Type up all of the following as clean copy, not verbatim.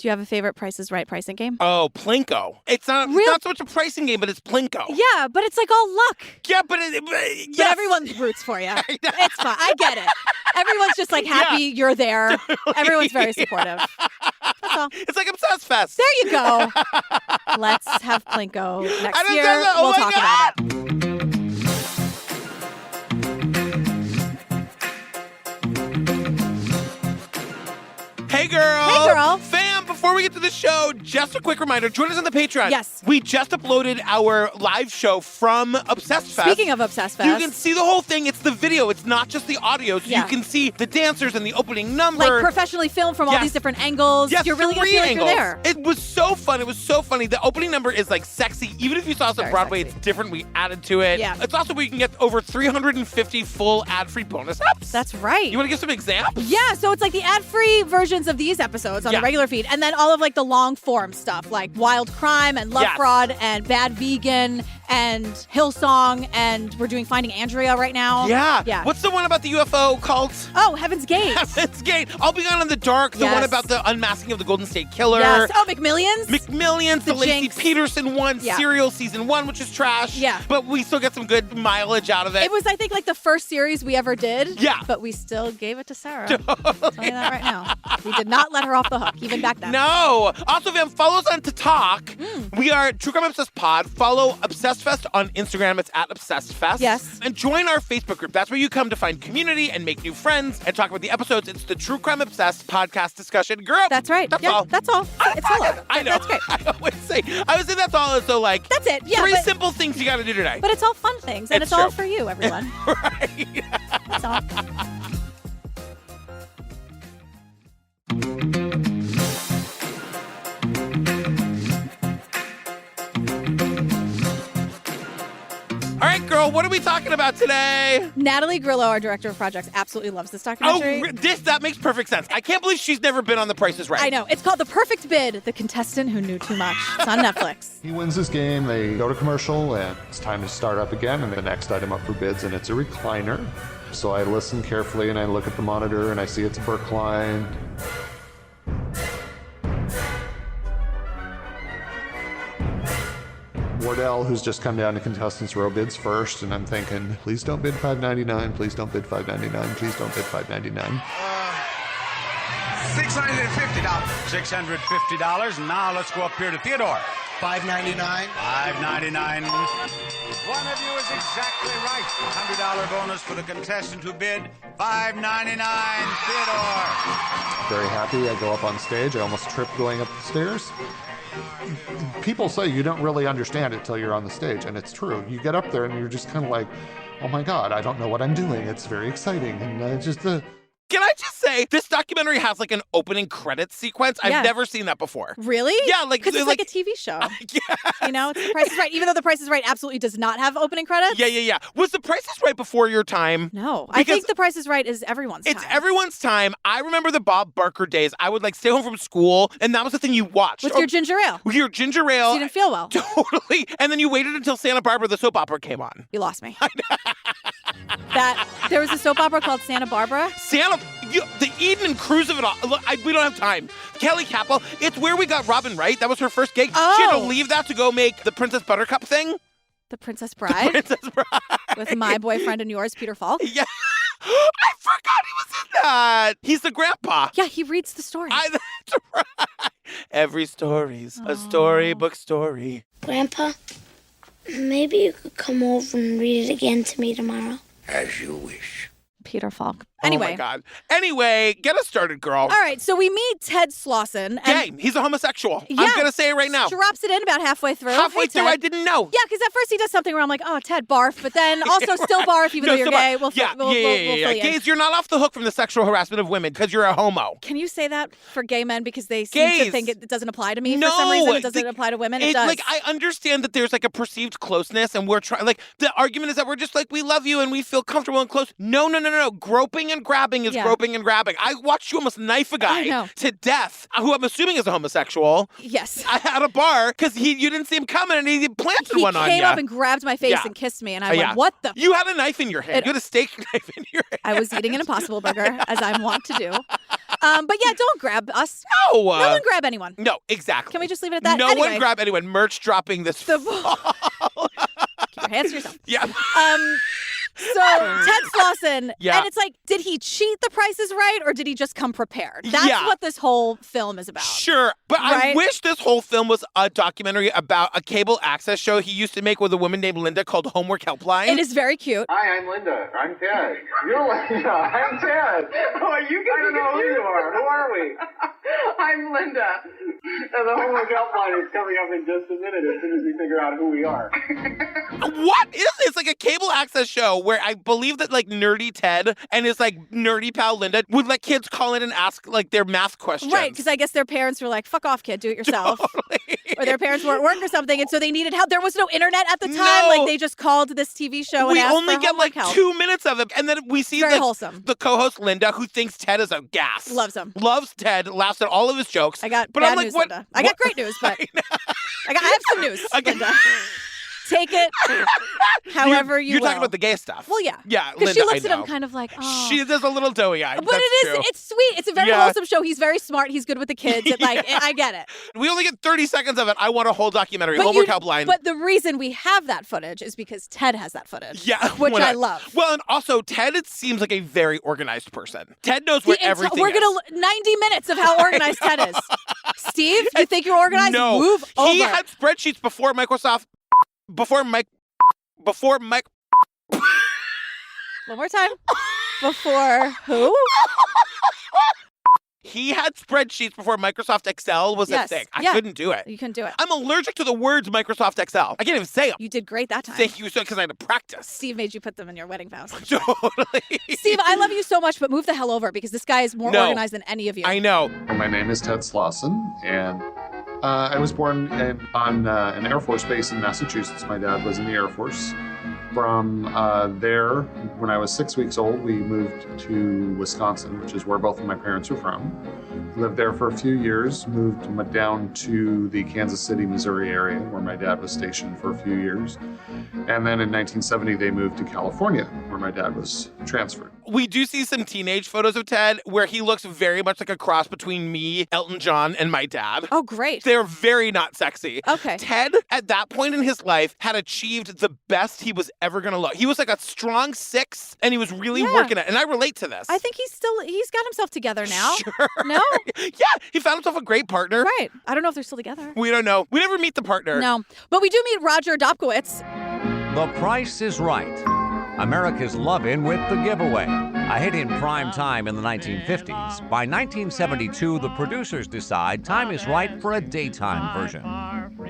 Do you have a favorite Price is Right pricing game? Oh, Plinko. It's not so much a pricing game, but it's Plinko. Yeah, but it's like all luck. Yeah, but But everyone roots for you. It's fine. I get it. Everyone's just like happy you're there. Everyone's very supportive. That's all. It's like Obsessed Fest. There you go. Let's have Plinko next year. Oh We'll talk about it. Hey, girl. Hey, girl. Fam, before we get to the show, just a quick reminder, join us on the Patreon. Yes. We just uploaded our live show from Obsessed Fest. Speaking of Obsessed Fest. You can see the whole thing. It's the video. It's not just the audio. So you can see the dancers and the opening number. Like professionally filmed from all these different angles. Yes, you're really going to feel like you're there. It was so fun. It was so funny. The opening number is like sexy. Even if you saw us on Broadway, sexy. it's different. We added to it. Yeah. It's also where you can get over 350 full ad-free bonus apps. That's right. You want to give some examples? Yeah, so it's like the ad-free versions of these episodes on the regular feed, and then all of like the long-form stuff like Wild Crime and Love Fraud and Bad Vegan and Hillsong, and we're doing Finding Andrea right now. Yeah. What's the one about the UFO cult? Oh, Heaven's Gate. Heaven's Gate. I'll Be Gone in the Dark. The one about the unmasking of the Golden State Killer. Yes. Oh, McMillions. McMillions. The Lacey Jinx. Peterson one. Serial season 1, which is trash. Yeah. But we still get some good mileage out of it. It was, I think, like the first series we ever did. Yeah. But we still gave it to Sarah. I'll tell you that right now. We did not let her off the hook, even back then. No. Also, fam, follow us on TikTok. We are True Crime Obsessed Pod. Follow Obsessed Fest on Instagram. It's at Obsessed Fest. Yes. And join our Facebook group. That's where you come to find community and make new friends and talk about the episodes. It's the True Crime Obsessed podcast discussion group. That's right. That's all. That's all. It's all. I know. That's great. I always say that's all. So like, that's it. Yeah. Three simple things you got to do today. But it's all fun things, and it's all for you, everyone. Right. That's all. All right, girl, what are we talking about today? Natalie Grillo, our director of projects, absolutely loves this documentary. That makes perfect sense. I can't believe she's never been on The Price is Right. I know. It's called The Perfect Bid, The Contestant Who Knew Too Much. It's on Netflix. He wins this game, they go to commercial, and it's time to start up again, and the next item up for bids, and it's a recliner. So I listen carefully, and I look at the monitor, and I see it's Brookline. Wardell, who's just come down to Contestants Row, bids first, and I'm thinking, please don't bid $5.99, please don't bid $5.99, please don't bid $5.99. $650. $650. Now let's go up here to Theodore. $5.99. $5.99. One of you is exactly right. $100 bonus for the contestant who bid $5.99. Theodore. Very happy. I go up on stage. I almost trip going up the stairs. People say you don't really understand it till you're on the stage, and it's true. You get up there and you're just kind of like, oh my God, I don't know what I'm doing. It's very exciting. And Can I just say, this documentary has like an opening credits sequence. I've never seen that before. Really? Yeah, because it's like a TV show. You know, it's The Price is Right. Even though The Price is Right absolutely does not have opening credits. Yeah. Was The Price is Right before your time? No, I think The Price is Right is everyone's time. It's everyone's time. I remember the Bob Barker days. I would like stay home from school, and that was the thing you watched. With your ginger ale. With your ginger ale. So you didn't feel well. Totally. And then you waited until Santa Barbara, the soap opera, came on. You lost me. There was a soap opera called Santa Barbara. The Eden and Cruise of it all. Look, we don't have time. Kelly Capel, it's where we got Robin Wright. That was her first gig. Oh. She had to leave that to go make the Princess Buttercup thing. The Princess Bride? The Princess Bride. With my boyfriend and yours, Peter Falk? Yeah. I forgot he was in that. He's the grandpa. Yeah, he reads the story. That's right. Every story's a storybook story. Grandpa, maybe you could come over and read it again to me tomorrow. As you wish. Peter Falk. Anyway. Oh, my God. Anyway, get us started, girl. All right, so we meet Ted Slauson. Gay. He's a homosexual. Yeah, I'm going to say it right now. Drops it in about halfway through. Halfway through, I didn't know. Yeah, because at first he does something where I'm like, oh, Ted, barf. But then also still barf, even though you're gay. We'll fill you in. Gays, you're not off the hook from the sexual harassment of women because you're a homo. Can you say that for gay men because they seem to think it doesn't apply to me for some reason? It doesn't apply to women? It does. Like, I understand that there's like a perceived closeness and we're trying, like, the argument is that we're just like, we love you and we feel comfortable and close. No. Groping groping and grabbing is groping and grabbing. I watched you almost knife a guy to death, who I'm assuming is a homosexual. Yes. At a bar, because you didn't see him coming, and he planted one on you. He came up and grabbed my face and kissed me, and I went, what the? You had a knife in your hand. You had a steak knife in your hand. I was eating an Impossible Burger, as I'm wont to do. But yeah, don't grab us. No. No one grab anyone. No, exactly. Can we just leave it at that? No one grab anyone. Merch dropping this fall. Keep your hands to yourself. Yeah. So Ted Slauson, and it's like, did he cheat The Price is Right, or did he just come prepared? That's what this whole film is about. Sure, but I wish this whole film was a documentary about a cable access show he used to make with a woman named Linda called Homework Helpline. It is very cute. Hi, I'm Linda. I'm Ted. You're Linda. I'm Ted. Oh, you I don't know who you are. Who are we? I'm Linda. And the Homework Helpline is coming up in just a minute as soon as we figure out who we are. What is this? It's like a cable access show where I believe that like nerdy Ted and his like nerdy pal Linda would let kids call in and ask like their math questions. Right, because I guess their parents were like, fuck off, kid, do it yourself. Totally. Or their parents were at work or something, and so they needed help. There was no internet at the time. Like, they just called this TV show and asked for only get like help. 2 minutes of it, and then we see wholesome. The co-host Linda, who thinks Ted is a gas. Loves him. Loves Ted, laughs at all of his jokes. I got but bad I'm like, news, what? Linda. I got great news, but I have some news, Linda. Take it however you You're will. talking about the gay stuff. Well, yeah. Yeah, because she Linda, looks at him kind of like, oh. She does a little doughy eye. But That's true. it's sweet. It's a very wholesome show. He's very smart. He's good with the kids. And I get it. We only get 30 seconds of it. I want a whole documentary. Homework Helpline. But the reason we have that footage is because Ted has that footage. Yeah. Which I love. Well, and also, Ted, it seems like a very organized person. Ted knows where everything is. We're going to 90 minutes of how organized Ted is. Steve, you think you're organized? No. Move over. He had spreadsheets before Microsoft. Before Mike. One more time. Before who? He had spreadsheets before Microsoft Excel was a thing. I couldn't do it. You couldn't do it. I'm allergic to the words Microsoft Excel. I can't even say them. You did great that time. Thank you, because I had to practice. Steve made you put them in your wedding vows. Totally. Steve, I love you so much, but move the hell over because this guy is more organized than any of you. I know. My name is Ted Slauson, and I was born on an Air Force base in Massachusetts. My dad was in the Air Force. From there, when I was 6 weeks old, we moved to Wisconsin, which is where both of my parents are from. Lived there for a few years, moved down to the Kansas City, Missouri area, where my dad was stationed for a few years. And then in 1970, they moved to California, where my dad was transferred. We do see some teenage photos of Ted where he looks very much like a cross between me, Elton John, and my dad. Oh, great. They're very not sexy. Okay. Ted, at that point in his life, had achieved the best he was ever going to look. He was like a strong 6, and he was really working it. And I relate to this. I think he's got himself together now. Sure. No? Yeah, he found himself a great partner. Right. I don't know if they're still together. We don't know. We never meet the partner. No. But we do meet Roger Dobkowitz. The Price is Right. America's Love-In with the Giveaway. A hit in prime time in the 1950s. By 1972, the producers decide time is right for a daytime version.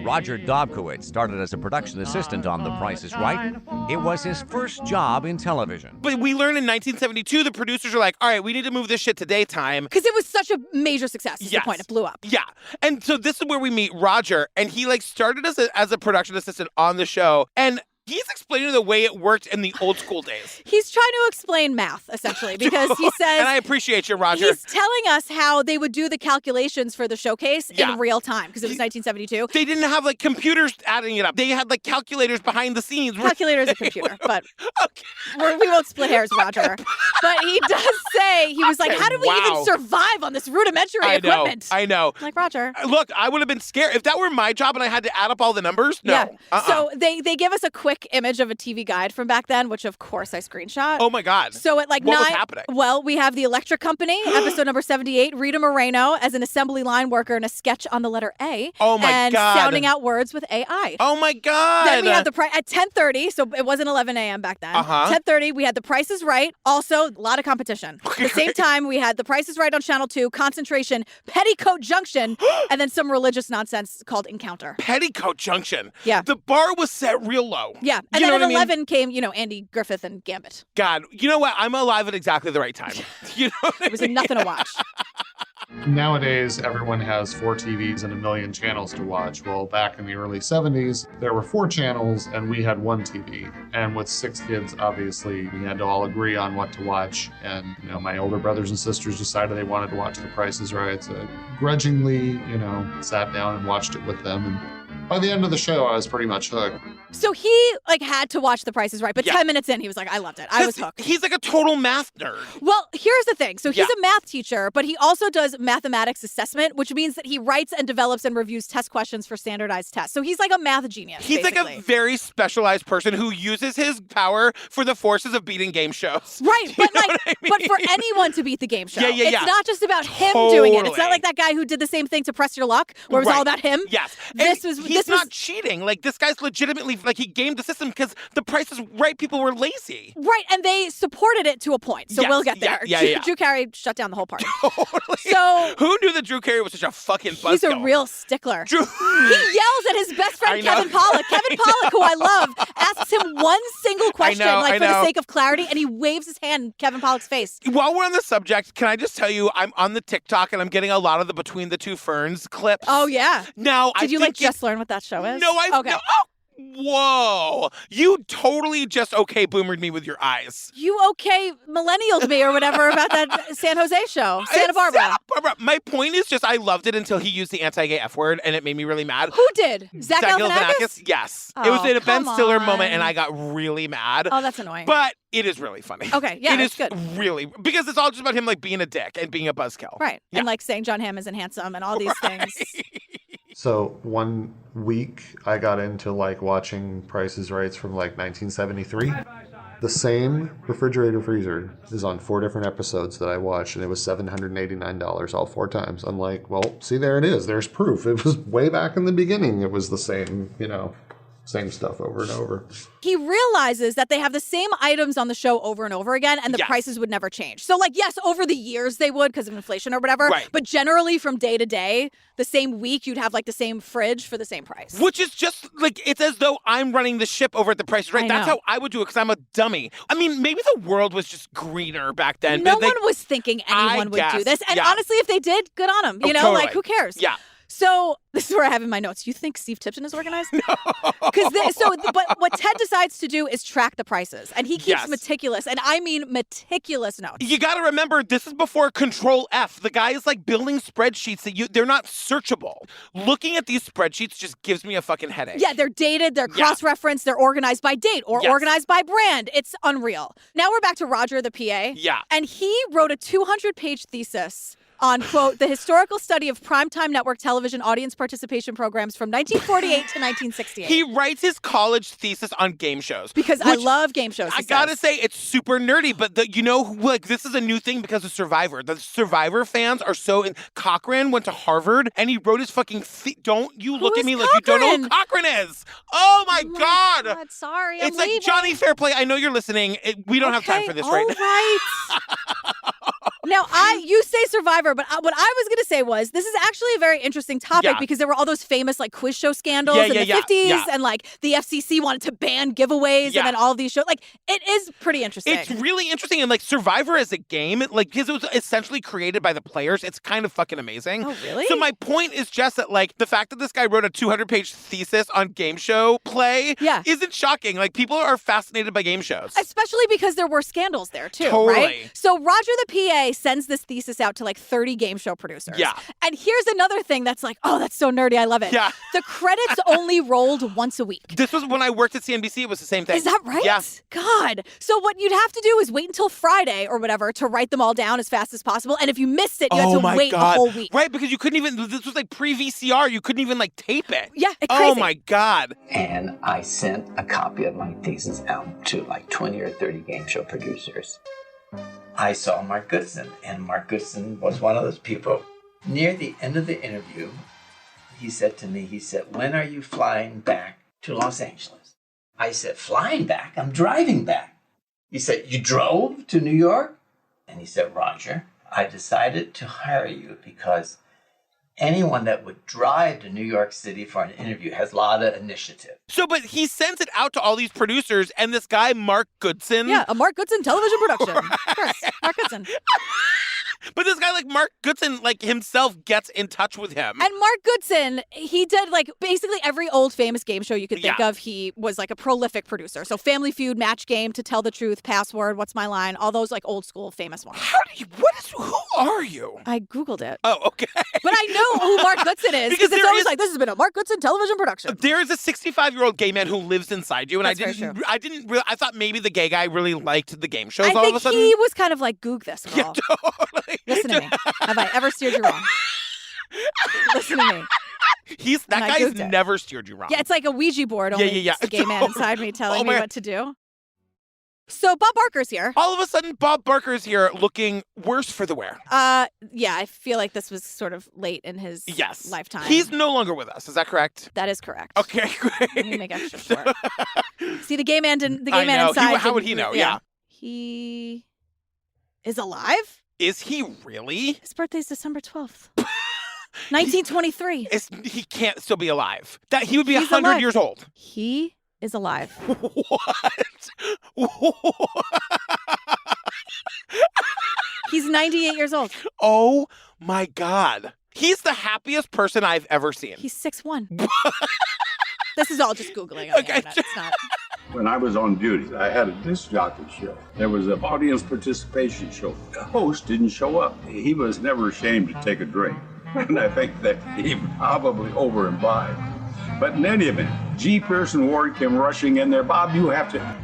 Roger Dobkowitz started as a production assistant on The Price is Right. It was his first job in television. But we learn in 1972, the producers are like, all right, we need to move this shit to daytime. Because it was such a major success is the point. It blew up. Yeah. And so this is where we meet Roger, and he started as a production assistant on the show. And he's explaining the way it worked in the old school days. He's trying to explain math, essentially, because he says... And I appreciate you, Roger. He's telling us how they would do the calculations for the showcase in real time, because it was 1972. They didn't have, computers adding it up. They had, calculators behind the scenes. Calculator's a computer, but we won't split hairs, Roger. But he does say, he was like, how did we even survive on this rudimentary equipment? I know. I'm like, Roger. Look, I would have been scared. If that were my job and I had to add up all the numbers, no. Yeah. So they give us a quick image of a TV guide from back then, which of course I screenshot. Oh my God. So at what was happening? Well, we have the Electric Company, episode number 78, Rita Moreno as an assembly line worker in a sketch on the letter A. Oh my and God. And sounding out words with AI. Oh my God. Then we have at 10:30, so it wasn't 11 a.m. back then. 10:30, we had The Price is Right. Also, a lot of competition. At the same time, we had The Price is Right on Channel 2, Concentration, Petticoat Junction, and then some religious nonsense called Encounter. Petticoat Junction. Yeah. The bar was set real low. Yeah. And then at 11 came, Andy Griffith and Gambit. God, you know what? I'm alive at exactly the right time. You know what It was nothing to watch. Nowadays, everyone has 4 TVs and a million channels to watch. Well, back in the early 70s, there were 4 channels and we had 1 TV. And with 6 kids, obviously, we had to all agree on what to watch. And, my older brothers and sisters decided they wanted to watch The Price is Right. So grudgingly, sat down and watched it with them. And by the end of the show, I was pretty much hooked. So he had to watch The Price is Right, but 10 minutes in, he was like, I loved it. I was hooked. He's like a total math nerd. Well, here's the thing. So he's a math teacher, but he also does mathematics assessment, which means that he writes and develops and reviews test questions for standardized tests. So he's like a math genius. He's basically. like a very specialized person who uses his power for the forces of beating game shows. Right, but but for anyone to beat the game show. Yeah. It's not just about him doing it. It's not like that guy who did the same thing to Press Your Luck, where it was all about him. Yes. He's not cheating. Like, this guy's legitimately, he gamed the system because The Price is Right people were lazy. Right, and they supported it to a point. So we'll get there. Yeah. Drew Carey shut down the whole party. Totally. So who knew that Drew Carey was such a fucking buzzkill? He's a real stickler. He yells at his best friend, Kevin Pollak. Kevin Pollak, who I love, asks him one single question, for the sake of clarity, and he waves his hand in Kevin Pollak's face. While we're on the subject, can I just tell you, I'm on the TikTok, and I'm getting a lot of the Between the Two Ferns clips. Oh, yeah. Now, Did you, just learn what that show is? No, Okay. No, whoa. You totally just boomered me with your eyes. You millennialed me or whatever about that San Jose show. Santa Barbara. My point is just I loved it until he used the anti-gay F word, and it made me really mad. Who did? Zach Galifianakis? Yes. Oh, it was in a Ben Stiller on. moment, and I got really mad. Oh, that's annoying. But it is really funny. Okay, yeah, it's good. Really, because it's all just about him being a dick and being a buzzkill. Right. Yeah. And saying John Hamm isn't handsome and all these things. So one week I got into watching Price is Right from 1973. The same refrigerator freezer is on 4 different episodes that I watched, and it was $789 all 4 times. I'm like, well, see, there it is. There's proof. It was way back in the beginning. It was the same, same stuff over and over. He realizes that they have the same items on the show over and over again, and the prices would never change. So, yes, over the years they would because of inflation or whatever. Right. But generally, from day to day, the same week, you'd have the same fridge for the same price. Which is just it's as though I'm running the ship over at The Price is Right. That's how I would do it because I'm a dummy. I mean, maybe the world was just greener back then. No one was thinking anyone would do this. And honestly, if they did, good on them. Totally. Who cares? Yeah. So this is where I have in my notes. You think Steve Tipton is organized? No. But what Ted decides to do is track the prices, and he keeps meticulous, and I mean meticulous notes. You got to remember, this is before Control F. The guy is building spreadsheets that they're not searchable. Looking at these spreadsheets just gives me a fucking headache. Yeah, they're dated, they're cross-referenced, they're organized by date or organized by brand. It's unreal. Now we're back to Roger, the PA. Yeah. And he wrote a 200-page thesis on, quote, the historical study of primetime network television audience participation programs from 1948 to 1968. He writes his college thesis on game shows. Because I love game shows. I gotta say, it's super nerdy, but this is a new thing because of Survivor. The Survivor fans are so... Cochran went to Harvard, and he wrote his fucking... Don't you look at me like you don't know who Cochran is. Oh my God. Sorry, it's I'm leaving. Johnny Fairplay. I know you're listening. We don't have time for this right now. All right. Now, you say Survivor, but what I was going to say was this is actually a very interesting topic because there were all those famous quiz show scandals in the 50s and the FCC wanted to ban giveaways and then all of these shows. It is pretty interesting. It's really interesting. And Survivor as a game, because it was essentially created by the players, it's kind of fucking amazing. Oh, really? So my point is just that the fact that this guy wrote a 200-page thesis on game show play isn't shocking. People are fascinated by game shows. Especially because there were scandals there too, totally. Right? So Roger the PA sends this thesis out to 30 game show producers. Yeah. And here's another thing that's oh, that's so nerdy. I love it. Yeah. The credits only rolled once a week. This was when I worked at CNBC. It was the same thing. Is that right? Yeah. God. So what you'd have to do is wait until Friday or whatever to write them all down as fast as possible. And if you missed it, you had to wait a whole week. Right, because you couldn't even, this was pre-VCR. You couldn't even tape it. Yeah, it's crazy. Oh my God. And I sent a copy of my thesis out to 20 or 30 game show producers. I saw Mark Goodson, and Mark Goodson was one of those people. Near the end of the interview, he said to me, when are you flying back to Los Angeles? I said, flying back? I'm driving back. He said, you drove to New York? And he said, Roger, I decided to hire you because anyone that would drive to New York City for an interview has a lot of initiative. So, but he sends it out to all these producers, and this guy, Mark Goodson. Yeah, a Mark Goodson television production. Of course, Mark Goodson. But this guy, like Mark Goodson, like himself gets in touch with him. And Mark Goodson, he did like basically every old famous game show you could think of. He was like a prolific producer. So Family Feud, Match Game, To Tell the Truth, Password, What's My Line, all those like old school famous ones. Who are you? I Googled it. Oh, okay. But I know who Mark Goodson is because it's always like, this has been a Mark Goodson television production. There is a 65-year-old gay man who lives inside you, and I thought maybe the gay guy really liked the game shows all of a sudden. He was kind of like, goog this girl. Yeah, totally. Listen to me. Have I ever steered you wrong? Listen to me. That guy's never steered you wrong. Yeah, it's like a Ouija board. Only it's a gay man inside me telling me what to do. So Bob Barker's here. All of a sudden, Bob Barker's here looking worse for the wear. Yeah, I feel like this was sort of late in his lifetime. He's no longer with us. Is that correct? That is correct. Okay, great. Let me make extra sure. See, the gay man didn't. The gay man inside. How would he know? Yeah. He is alive. Is he really? His birthday's December 12th. 1923. He can't still be alive. That he would be 100 years old. He is alive. What? He's 98 years old. Oh my God. He's the happiest person I've ever seen. He's 6'1". This is all just Googling on the internet. It's not. When I was on duty, I had a disc jockey show. There was an audience participation show. The host didn't show up. He was never ashamed to take a drink. And I think that he probably over-imbibed. But in any event, G. Pearson Ward came rushing in there. Bob,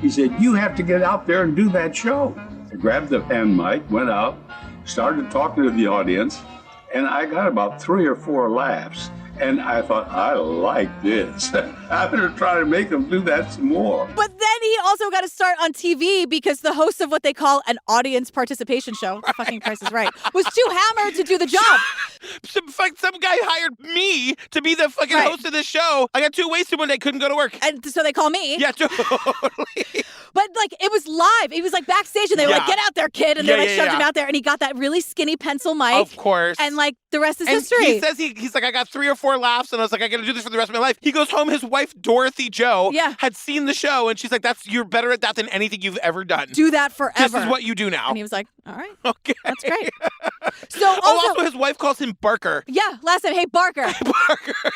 he said, you have to get out there and do that show. I grabbed the pen mic, went out, started talking to the audience, and I got about 3 or 4 laughs. And I thought, I like this. I'm going to try to make them do that some more. But then he also got to start on TV because the host of what they call an audience participation show, fucking Price is Right, was too hammered to do the job. Some guy hired me to be the fucking host of this show. I got too wasted one day, couldn't go to work. And so they call me. Yeah, totally. But like it was live. He was like backstage and they were like, get out there, kid. And they like shoved him out there and he got that really skinny pencil mic. Of course. And like the rest is history. He says he's like, I got 3 or 4 laughs and I was like, I got to do this for the rest of my life. He goes home. His wife, Dorothy Jo, had seen the show and she's like, you're better at that than anything you've ever done. Do that forever. This is what you do now. And he was like, all right. Okay. That's great. So also his wife calls him Barker. Yeah. Last time, hey, Barker. Barker.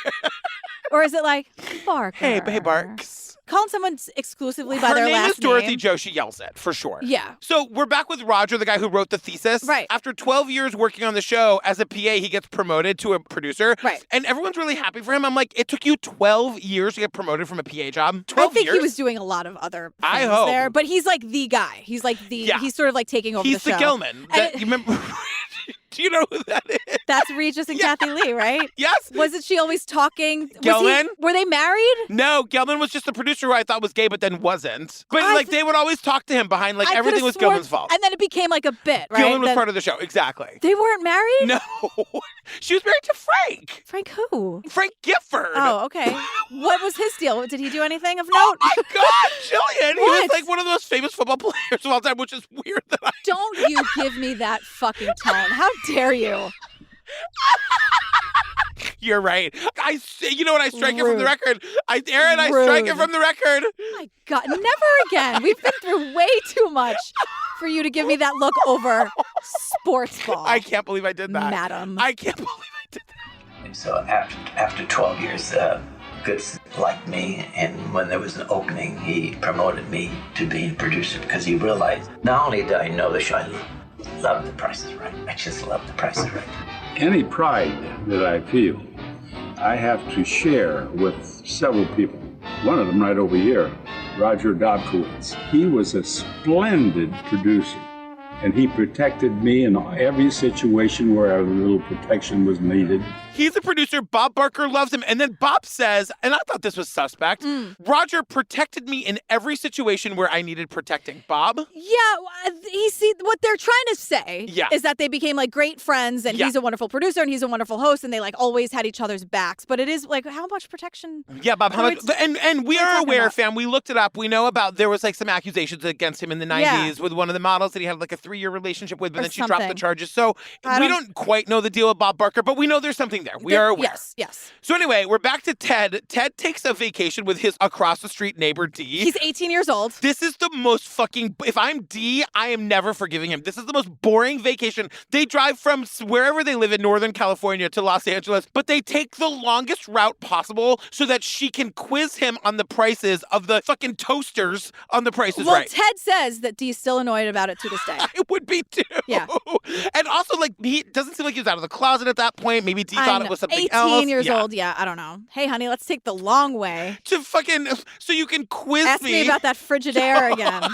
Or is it like, Barker? Hey, Barks. Calling someone exclusively by their last name. Her name is Dorothy Jo. She yells it, for sure. Yeah. So we're back with Roger, the guy who wrote the thesis. Right. After 12 years working on the show, as a PA, he gets promoted to a producer. Right. And everyone's really happy for him. I'm like, it took you 12 years to get promored from a PA job? 12 I think years? he was doing a lot of other things I hope. there. But he's like the guy. He's like he's sort of like taking over the show. He's the Gilman. You remember... Do you know who that is? That's Regis and Kathy Lee, right? Yes. Wasn't she always talking? Gelman? Were they married? No, Gelman was just the producer who I thought was gay, but then wasn't. But they would always talk to him behind, like, everything was Gelman's fault. And then it became like a bit, right? Gelman was part of the show, exactly. They weren't married? No. She was married to Frank. Frank who? Frank Gifford. Oh, okay. What was his deal? Did he do anything of note? Oh my God, Jillian! He was like one of the most famous football players of all time, which is weird that I... Don't you give me that fucking tone. How dare you? You're right. You know what? I strike it from the record. I strike it from the record. Oh my God, never again. We've been through way too much for you to give me that look over sports ball. I can't believe I did that. Madam. I can't believe I did that. So after 12 years, Goodson liked me, and when there was an opening, he promoted me to being producer because he realized not only did I know the show, I love The Price is Right. I just love The Price is Right. Any pride that I feel, I have to share with several people. One of them right over here, Roger Dobkowitz. He was a splendid producer, and he protected me in every situation where a little protection was needed. He's a producer. Bob Barker loves him. And then Bob says, and I thought this was suspect, Roger protected me in every situation where I needed protecting. Bob? Yeah, what they're trying to say is that they became like great friends and he's a wonderful producer and he's a wonderful host and they like always had each other's backs. But it is like, how much protection? Yeah, Bob, how much? And we are aware, fam. We looked it up. We know about, there was like some accusations against him in the 90s with one of the models that he had like a 3-year relationship with, but then she dropped the charges. So we don't quite know the deal with Bob Barker, but we know there's something there. there. We are aware. Yes. So anyway, we're back to Ted. Ted takes a vacation with his across-the-street neighbor, D. He's 18 years old. This is the most fucking... If I'm D, I am never forgiving him. This is the most boring vacation. They drive from wherever they live in Northern California to Los Angeles, but they take the longest route possible so that she can quiz him on the prices of the fucking toasters on the prices right. Well, Ted says that Dee's still annoyed about it to this day. I would be too. Yeah. And also, like, he doesn't seem like he was out of the closet at that point. Maybe Dee thought it was something 18 else. 18 years old, yeah, I don't know. Hey, honey, let's take the long way. To fucking, so you can quiz Ask me about that Frigidaire again.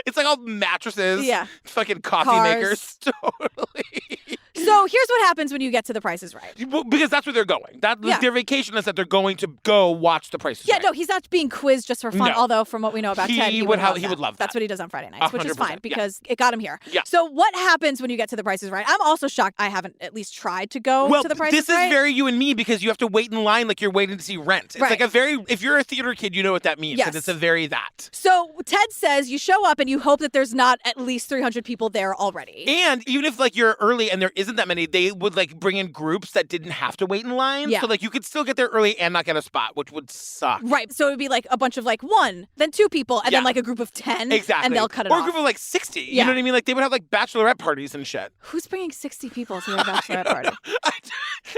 It's like all mattresses. Yeah. Fucking coffee Cars. makers. Totally. So here's what happens when you get to The Price is Right. Well, because that's where they're going. Their vacation is that they're going to go watch The Price is Right. No, he's not being quizzed just for fun, although from what we know about Ted, he would love that. That's what he does on Friday nights, which is fine because it got him here. Yeah. So what happens when you get to The Price is Right? I'm also shocked I haven't at least tried to go to The Price is Right. This is very you and me because you have to wait in line like you're waiting to see Rent. It's like if you're a theater kid, you know what that means. Yes. And it's a very that. So Ted says you show up and you hope that there's not at least 300 people there already. And even if like you're early and there isn't that many, they would like bring in groups that didn't have to wait in line. Yeah. So like you could still get there early and not get a spot, which would suck. Right. So it would be like a bunch of like one, then two people, and then like a group of 10. Exactly. And they'll cut it off. off. Or a group of like 60. Yeah. You know what I mean? Like they would have like bachelorette parties and shit. Who's bringing 60 people to their bachelorette party?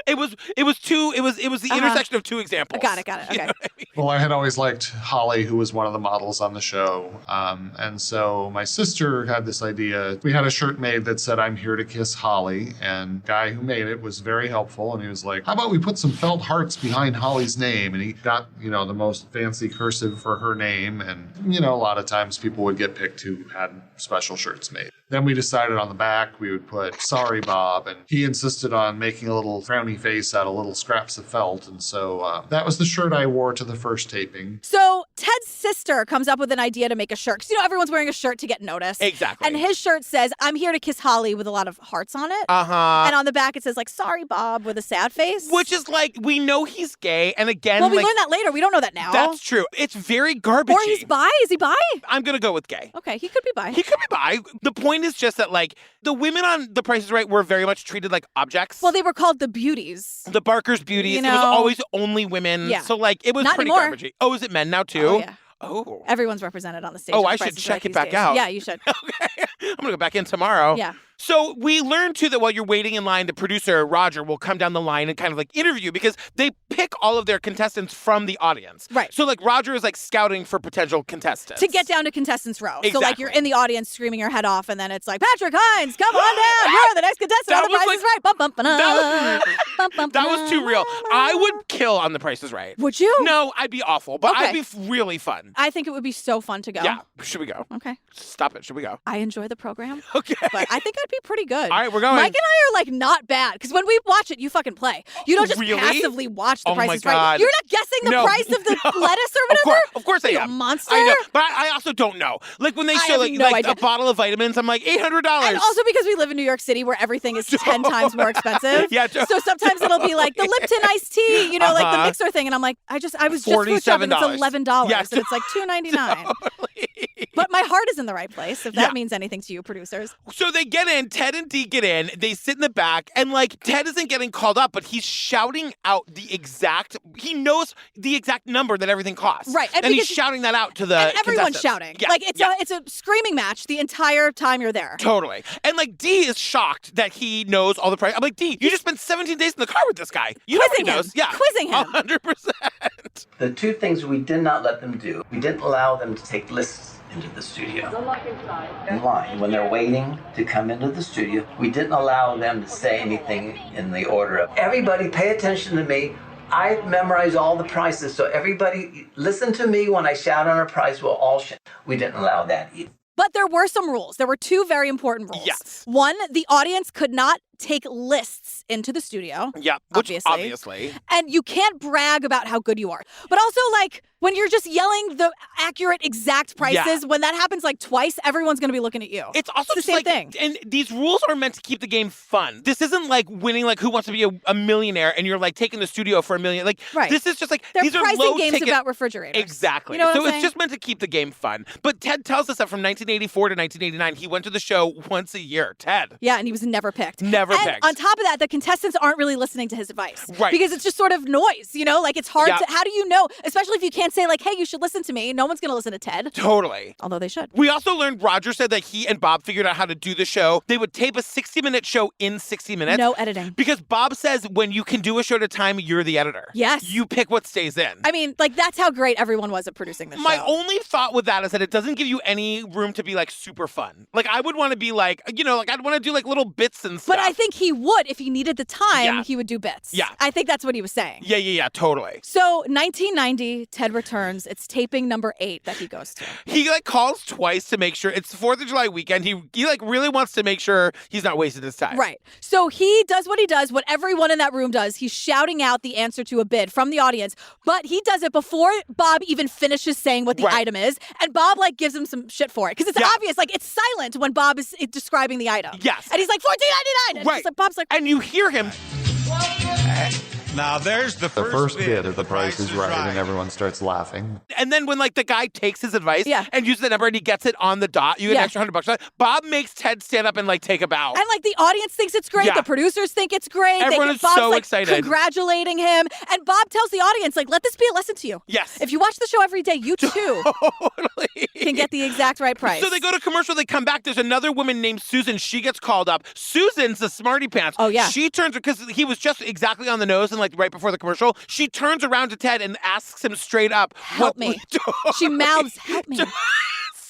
It was the intersection of two examples. Got it. Okay. You know what I mean? Well, I had always liked Holly, who was one of the models on the show. And so my sister had this idea. We had a shirt made that said, "I'm here to kiss Holly." And the guy who made it was very helpful. And he was like, "How about we put some felt hearts behind Holly's name?" And he got, the most fancy cursive for her name. And, a lot of times people would get picked who had special shirts made. Then we decided on the back we would put "Sorry, Bob." And he insisted on making a little frowny face out of little scraps of felt. And so that was the shirt I wore to the first taping. So Ted's sister comes up with an idea to make a shirt. Because, everyone's wearing a shirt to get noticed. Exactly. And his shirt says, "I'm here to kiss Holly," with a lot of hearts on it. Uh-huh. And on the back it says, like, "Sorry, Bob," with a sad face. Which is like, we know he's gay. And again, well, we learn that later. We don't know that now. That's true. It's very garbagey. Or he's bi. Is he bi? I'm going to go with gay. Okay, he could be bi. He could be bi. The point is just that, like, the women on The Price is Right were very much treated like objects. Well, they were called the beauties. The Barker's beauties. It was always only women. Yeah. So, like, it was Not pretty anymore. garbagey. Oh, is it men now, too? Oh, yeah. Oh. Everyone's represented on the stage. Oh, I should check it back out. Yeah, you should. Okay. I'm going to go back in tomorrow. Yeah. So we learned, too, that while you're waiting in line, the producer, Roger, will come down the line and kind of, like, interview because they pick all of their contestants from the audience. Right. So, like, Roger is, like, scouting for potential contestants. To get down to contestants row. Exactly. So, like, you're in the audience screaming your head off, and then it's like, "Patrick Hines, come on down. You're the next contestant on The Price is Right." Bum, bum, ba-da. That was too real. I would kill on The Price is Right. Would you? No, I'd be awful, but Okay. I'd be really fun. I think it would be so fun to go. Yeah. Should we go? Okay. Stop it. Should we go? I enjoy the program. Okay. But I think I'd be pretty good. All right, we're going. Mike and I are, like, not bad. Because when we watch it, you fucking play. You don't just Really? passively watch The Oh Price my is Right. God. You're not guessing the price of the lettuce or whatever? Of course I You am. monster. I know. But I also don't know. Like, when they show, have like, no idea. a bottle of vitamins, I'm like, $800. And also because we live in New York City where everything is 10 times more expensive. Yeah, so sometimes it'll be like the Lipton iced tea, like the mixer thing. And I'm like, I was just food shopping. It's $11. Yes. And it's like $2.99. But my heart is in the right place, if that means anything to you, producers. So they get in, Ted and Dee get in, they sit in the back, and like Ted isn't getting called up, but he's shouting out he knows the exact number that everything costs. Right. And he's shouting that out to the And everyone's contestants. shouting. Yeah. Like, it's a screaming match the entire time you're there. Totally. And like Dee is shocked that he knows all the price. I'm like, Dee, you just spent 17 days in the car with this guy. You know what he knows. Yeah. Quizzing him. 100%. The two things we did not let them do, we didn't allow them to take lists into the studio. In line, when they're waiting to come into the studio, we didn't allow them to say anything in the order of, "Everybody pay attention to me. I memorize all the prices, so everybody listen to me when I shout on a price, we'll all shout." We didn't allow that either. But there were some rules. There were two very important rules. Yes. One, the audience could not take lists into the studio. Yeah, obviously. And you can't brag about how good you are. But also, like, when you're just yelling the accurate, exact prices, when that happens like twice, everyone's going to be looking at you. It's also the just same like, thing. And these rules are meant to keep the game fun. This isn't like winning like Who Wants to Be a Millionaire and you're like taking the studio for $1 million. Like, this is just like, They're these are pricing low games ticket. about refrigerators. Exactly. You know what so I'm it's saying? just meant to keep the game fun. But Ted tells us that from 1984 to 1989, he went to the show once a year. Ted. Yeah, and he was never picked. Never never and picked. on top of that, the contestants aren't really listening to his advice. Right. Because it's just sort of noise, you know? Like, it's hard Yep. to, how do you know? Especially if you can't say, like, hey, you should listen to me. No one's going to listen to Ted. Totally. Although they should. We also learned Roger said that he and Bob figured out how to do the show. They would tape a 60-minute show in 60 minutes. No editing. Because Bob says when you can do a show at a time, you're the editor. Yes. You pick what stays in. I mean, like, that's how great everyone was at producing this My show. only thought with that is that it doesn't give you any room to be, like, super fun. Like, I would want to be, like, you know, like, I'd want to do, like, little bits and stuff. But I think he would, if he needed the time, Yeah. he would do bits. Yeah. I think that's what he was saying. Yeah, totally. So, 1990, Ted returns. It's taping number 8 that he goes to. He, like, calls twice to make sure. It's 4th of July weekend. He like, really wants to make sure he's not wasting his time. Right. So he does what he does, what everyone in that room does. He's shouting out the answer to a bid from the audience, but he does it before Bob even finishes saying what the item is, and Bob, like, gives him some shit for it, because it's obvious, like, it's silent when Bob is describing the item. Yes. And he's like, $14.99! And Right. like, Bob's like... And you hear him... Now there's the first bid of The Price is Right, and everyone starts laughing. And then when, like, the guy takes his advice Yeah. and uses the number and he gets it on the dot, you get Yeah. an extra $100. Bob makes Ted stand up and, like, take a bow. And, like, the audience thinks it's great. Yeah. The producers think it's great. Everyone is Bob's, so like, excited. congratulating him. And Bob tells the audience, like, let this be a lesson to you. Yes. If you watch the show every day, you too can get the exact right price. So they go to commercial, they come back. There's another woman named Susan. She gets called up. Susan's the smarty pants. Oh, yeah. She turns, because he was just exactly on the nose and, like, right before the commercial, she turns around to Ted and asks him straight up, Help me. She mouths, help me.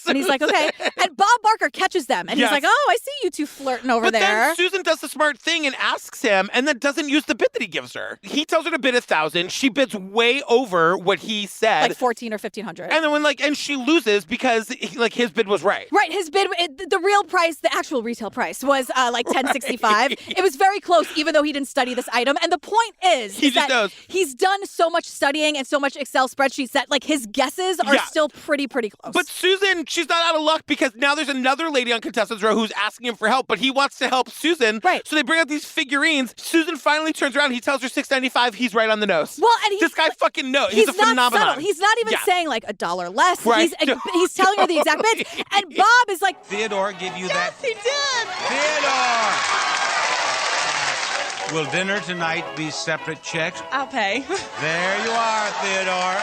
And he's like, okay. And Bob Barker catches them. And Yes. he's like, oh, I see you two flirting over But there. then Susan does the smart thing and asks him, and then doesn't use the bid that he gives her. He tells her to bid 1,000. She bids way over what he said. Like 14 or 1,500. And then and she loses because his bid was right. Right, his bid, the real price, the actual retail price was like $10.65. It was very close, even though he didn't study this item. And the point is that he's done so much studying and so much Excel spreadsheets that, like, his guesses are still pretty close. But Susan, she's not out of luck because now there's another lady on Contestants Row who's asking him for help, but he wants to help Susan. Right. So they bring out these figurines. Susan finally turns around. He tells her $6.95. He's right on the nose. Well, and this guy fucking knows. He's a not phenomenon. subtle. He's not even saying, like, $1 less. Right. He's telling her the exact bids. And Bob is like, Theodore give you that? he did. Theodore! Will dinner tonight be separate checks? I'll pay. There you are, Theodore.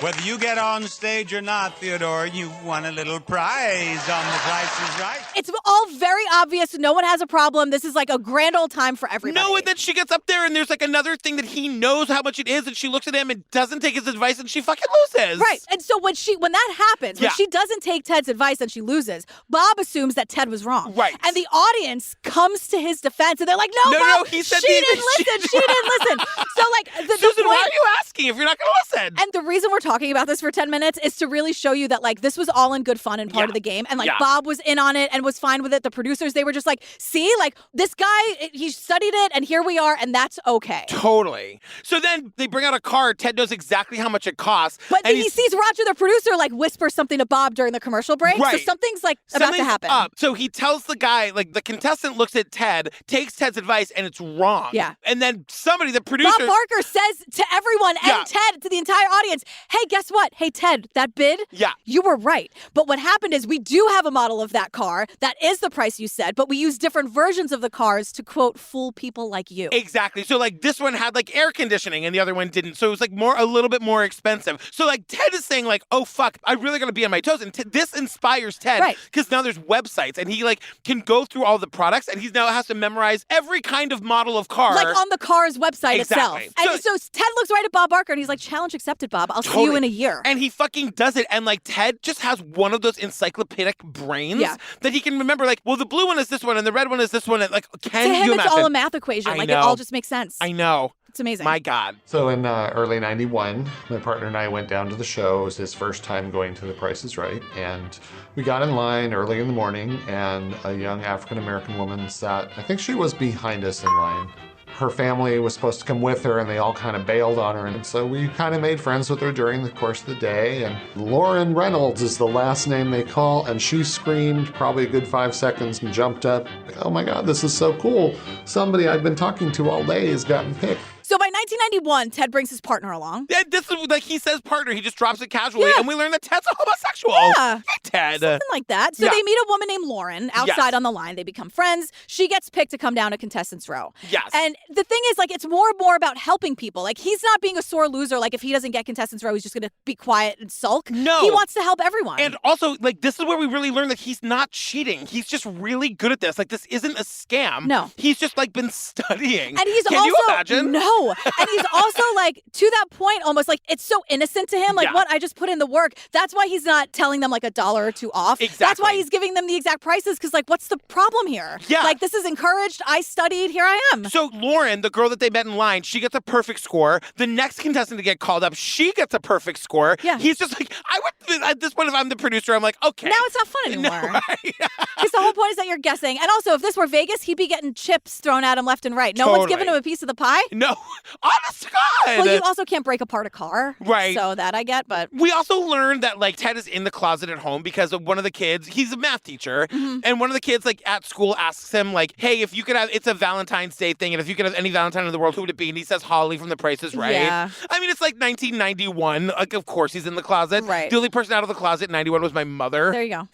Whether you get on stage or not, Theodore, you won a little prize on The Price is Right. It's all very obvious. No one has a problem. This is like a grand old time for everybody. No, and then she gets up there and there's like another thing that he knows how much it is, and she looks at him and doesn't take his advice and she fucking loses. Right. And so when that happens, when she doesn't take Ted's advice and she loses, Bob assumes that Ted was wrong. Right. And the audience comes to his defense and they're like, no, Bob, he said she didn't listen. She didn't listen. So, like, Susan, why are you asking if you're not going to listen? And the reason we're talking about this for 10 minutes is to really show you that, like, this was all in good fun and part of the game. And, like, Bob was in on it and was fine with it. The producers, they were just like, see, like, this guy, he studied it and here we are, and that's okay. Totally. So then they bring out a card. Ted knows exactly how much it costs. But then he sees Roger, the producer, like, whisper something to Bob during the commercial break. Right. So something's, like, about to happen. Up. So he tells the guy, like, the contestant looks at Ted, takes Ted's advice, and it's wrong. Yeah. And then somebody, the producer... Bob Barker says to everyone and Ted, to the entire audience, hey, guess what? Hey, Ted, that bid? Yeah. You were right. But what happened is we do have a model of that car. That is the price you said, but we use different versions of the cars to, quote, fool people like you. Exactly. So, like, this one had, like, air conditioning and the other one didn't. So it was, like, a little bit more expensive. So, like, Ted is saying, like, oh, fuck, I really got to be on my toes. And this inspires Ted. Right. Because now there's websites and he, like, can go through all the products and he now has to memorize every kind of model of car. Like on the car's website itself. Exactly. And so Ted looks right at Bob Barker and he's like, challenge accepted, Bob. I'll see you in a year. And he fucking does it. And, like, Ted just has one of those encyclopedic brains that he can remember, like, well, the blue one is this one and the red one is this one. And, like, can to him, you it's imagine? all a math equation. I Like, know. it all just makes sense. I know. It's amazing. My God. So in early 91, my partner and I went down to the show. It was his first time going to The Price is Right. And we got in line early in the morning and a young African-American woman sat, I think she was behind us in line. Her family was supposed to come with her and they all kind of bailed on her. And so we kind of made friends with her during the course of the day. And Lauren Reynolds is the last name they call. And she screamed probably a good 5 seconds and jumped up. Oh my God, this is so cool. Somebody I've been talking to all day has gotten picked. So by 1992, 1991, Ted brings his partner along. Yeah, this is like he says partner. He just drops it casually, and we learn that Ted's a homosexual. Yeah. Hey, Ted. Something like that. So they meet a woman named Lauren outside on the line. They become friends. She gets picked to come down to Contestants Row. Yes. And the thing is, like, it's more and more about helping people. Like, he's not being a sore loser. Like, if he doesn't get Contestants Row, he's just going to be quiet and sulk. No. He wants to help everyone. And also, like, this is where we really learn that he's not cheating. He's just really good at this. Like, this isn't a scam. No. He's just, like, been studying. And he's Can also, you imagine? No. And he's also, like, to that point, almost like it's so innocent to him. Like, what? I just put in the work. That's why he's not telling them, like, $1 or $2 off. Exactly. That's why he's giving them the exact prices. Because, like, what's the problem here? Yeah. Like, this is encouraged. I studied. Here I am. So Lauren, the girl that they met in line, she gets a perfect score. The next contestant to get called up, she gets a perfect score. Yeah. He's just like, I would, at this point, if I'm the producer, I'm like, okay. Now it's not fun anymore. No, right? Because the whole point is that you're guessing. And also, if this were Vegas, he'd be getting chips thrown at him left and right. No one's giving him a piece of the pie. No. Honest to God. Well, you also can't break apart a car. Right. So that I get, but... We also learned that, like, Ted is in the closet at home because of one of the kids. He's a math teacher. Mm-hmm. And one of the kids, like, at school asks him, like, hey, if you could have, it's a Valentine's Day thing, and if you could have any Valentine in the world, who would it be? And he says Holly from The Price is Right. Yeah. I mean, it's like 1991. Like, of course he's in the closet. Right. The only person out of the closet in 91 was my mother. There you go.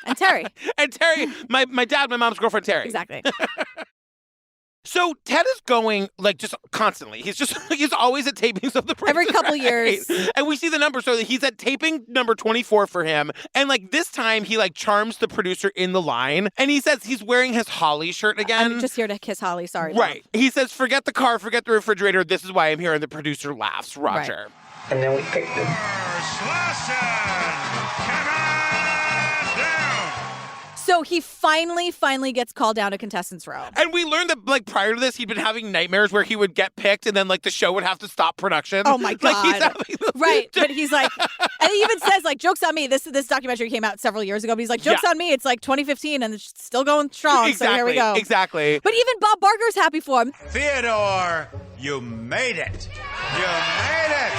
And Terry. And Terry, my dad, my mom's girlfriend, Terry. Exactly. So Ted is going, like, just constantly. He's always at tapings of The Price Every is couple Right. years. And we see the number. So he's at taping number 24 for him. And, like, this time he, like, charms the producer in the line. And he says he's wearing his Holly shirt again. I'm just here to kiss Holly. Sorry. Right. He says, forget the car, forget the refrigerator. This is why I'm here. And the producer laughs. Roger. Right. And then we picked him. So he finally gets called down to Contestants Row. And we learned that, like, prior to this, he'd been having nightmares where he would get picked and then, like, the show would have to stop production. Oh, my God. Like, he's having Right. But he's like, and he even says, like, joke's on me. This documentary came out several years ago, but he's like, joke's on me. It's like 2015 and it's still going strong. Exactly. So here we go. Exactly. But even Bob Barker's happy for him. Theodore, you made it. You made it.